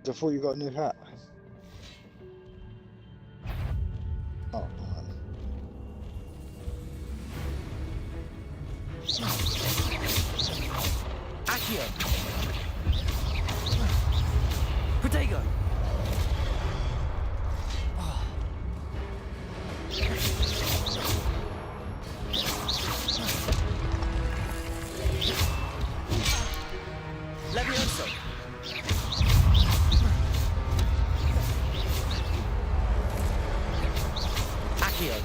I thought you got a new hat. Oh, man. Accio! Protego! Levioso! Accio!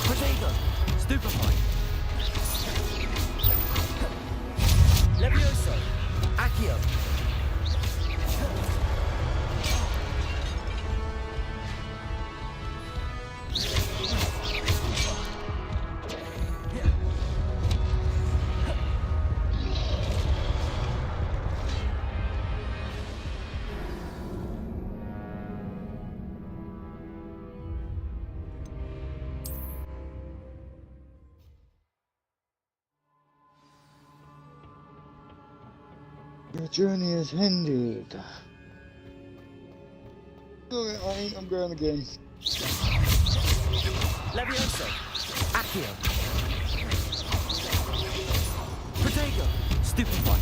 Protego! Stupefy! Levioso! Accio! Your journey is ended. Okay, I'm going again. Levioso! Accio! Protego! Stupefy!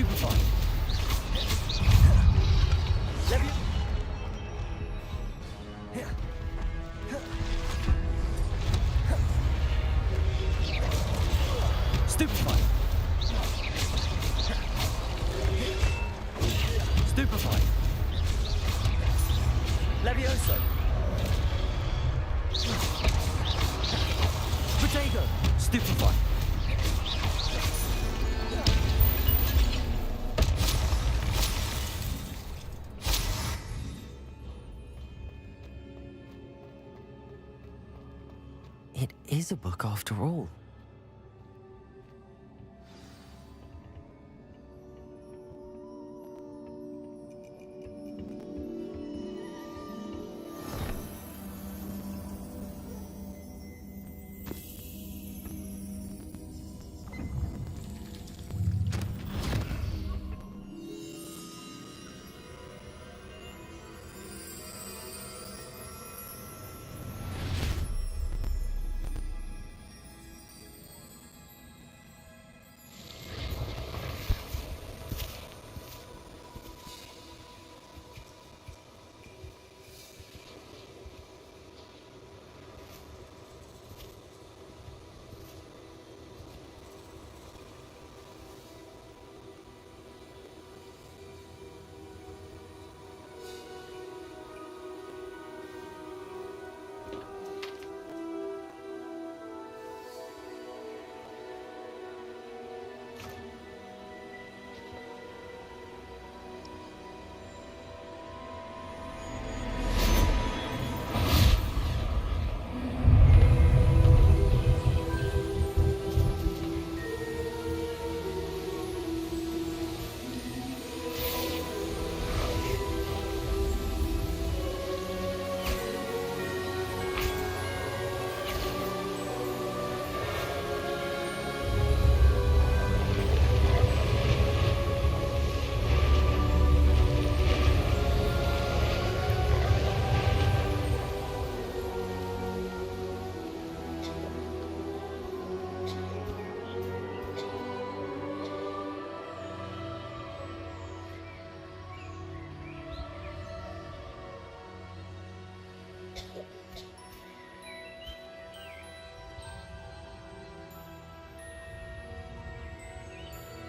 Stupefy. Stupefy. Stupefy. Levioso. Potato. Stupefy. It is a book after all.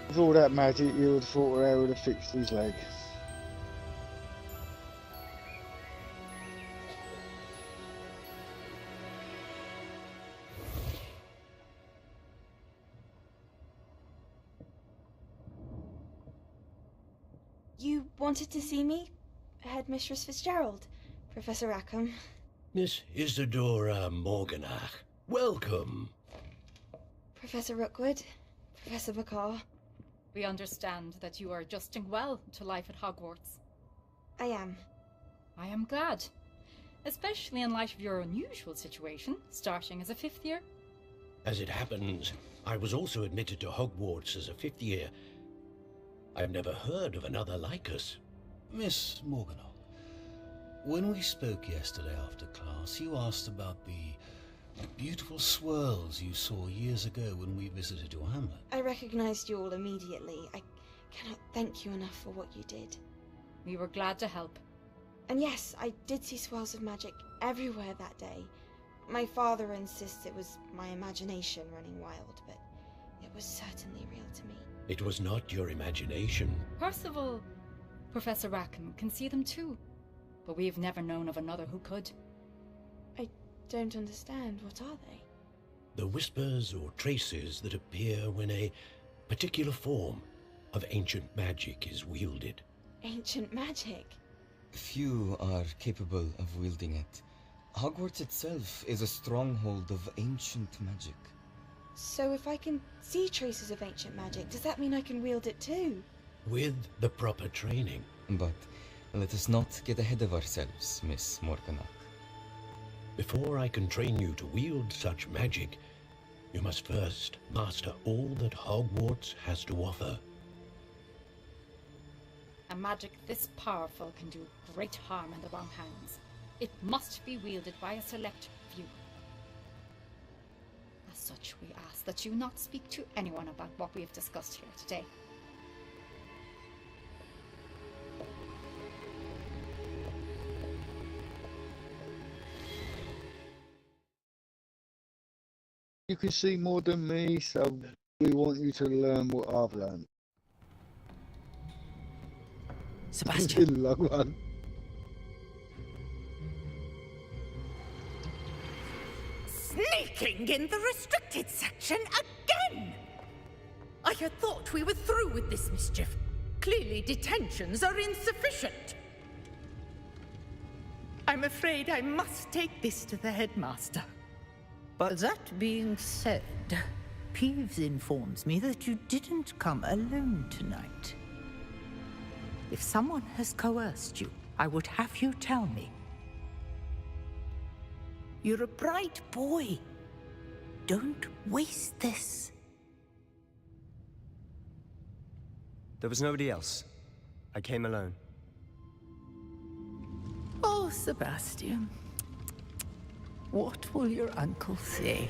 With all that magic, you would have thought they would have fixed his leg. You wanted to see me? Headmistress Fitzgerald, Professor Rackham. Miss Isadora Morganach, welcome. Professor Rookwood, Professor McCaw. We understand that you are adjusting well to life at Hogwarts. I am. I am glad. Especially in light of your unusual situation, starting as a 5th year. As it happens, I was also admitted to Hogwarts as a 5th year. I've never heard of another like us. Miss Morganach, when we spoke yesterday after class, you asked about the beautiful swirls you saw years ago when we visited your hamlet. I recognized you all immediately. I cannot thank you enough for what you did. We were glad to help. And yes, I did see swirls of magic everywhere that day. My father insists it was my imagination running wild, but it was certainly real to me. It was not your imagination. Percival, Professor Rackham can see them too, but we've never known of another who could. I don't understand. What are they? The whispers or traces that appear when a particular form of ancient magic is wielded. Ancient magic? Few are capable of wielding it. Hogwarts itself is a stronghold of ancient magic. So if I can see traces of ancient magic, does that mean I can wield it too? With the proper training. But let us not get ahead of ourselves, Miss Morganach. Before I can train you to wield such magic, you must first master all that Hogwarts has to offer. A magic this powerful can do great harm in the wrong hands. It must be wielded by a select few. As such, we ask that you not speak to anyone about what we have discussed here today. you can see more than me, so we want you to learn what I've learned. Sebastian. Sneaking in the restricted section again! I had thought we were through with this mischief. Clearly detentions are insufficient. I'm afraid I must take this to the headmaster. But that being said, Peeves informs me that you didn't come alone tonight. If someone has coerced you, I would have you tell me. You're a bright boy. Don't waste this. There was nobody else. I came alone. Oh, Sebastian. What will your uncle say?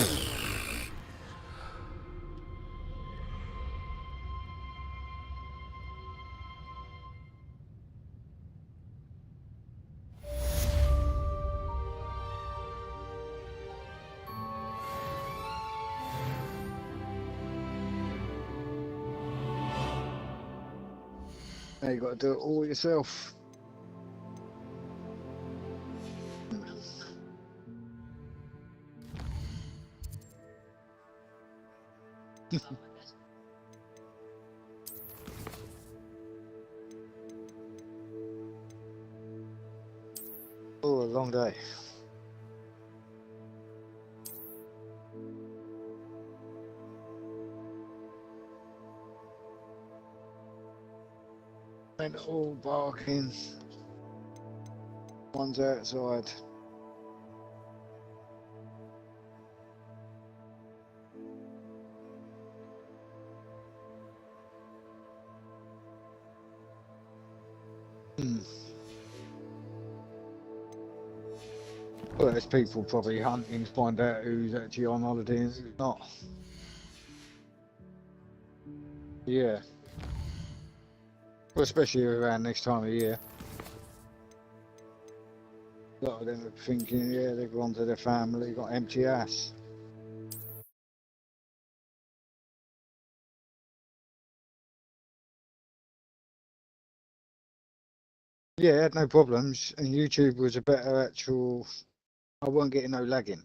Now you got to do it all yourself. Oh, a long day. And all barking. One's outside. Well, there's people probably hunting to find out who's actually on holiday and who's not. Yeah. Well, especially around this time of year. A lot of them are thinking, yeah, they've gone to their family, got empty ass. Yeah, I had no problems, and YouTube was a better actual. I wasn't getting no lagging.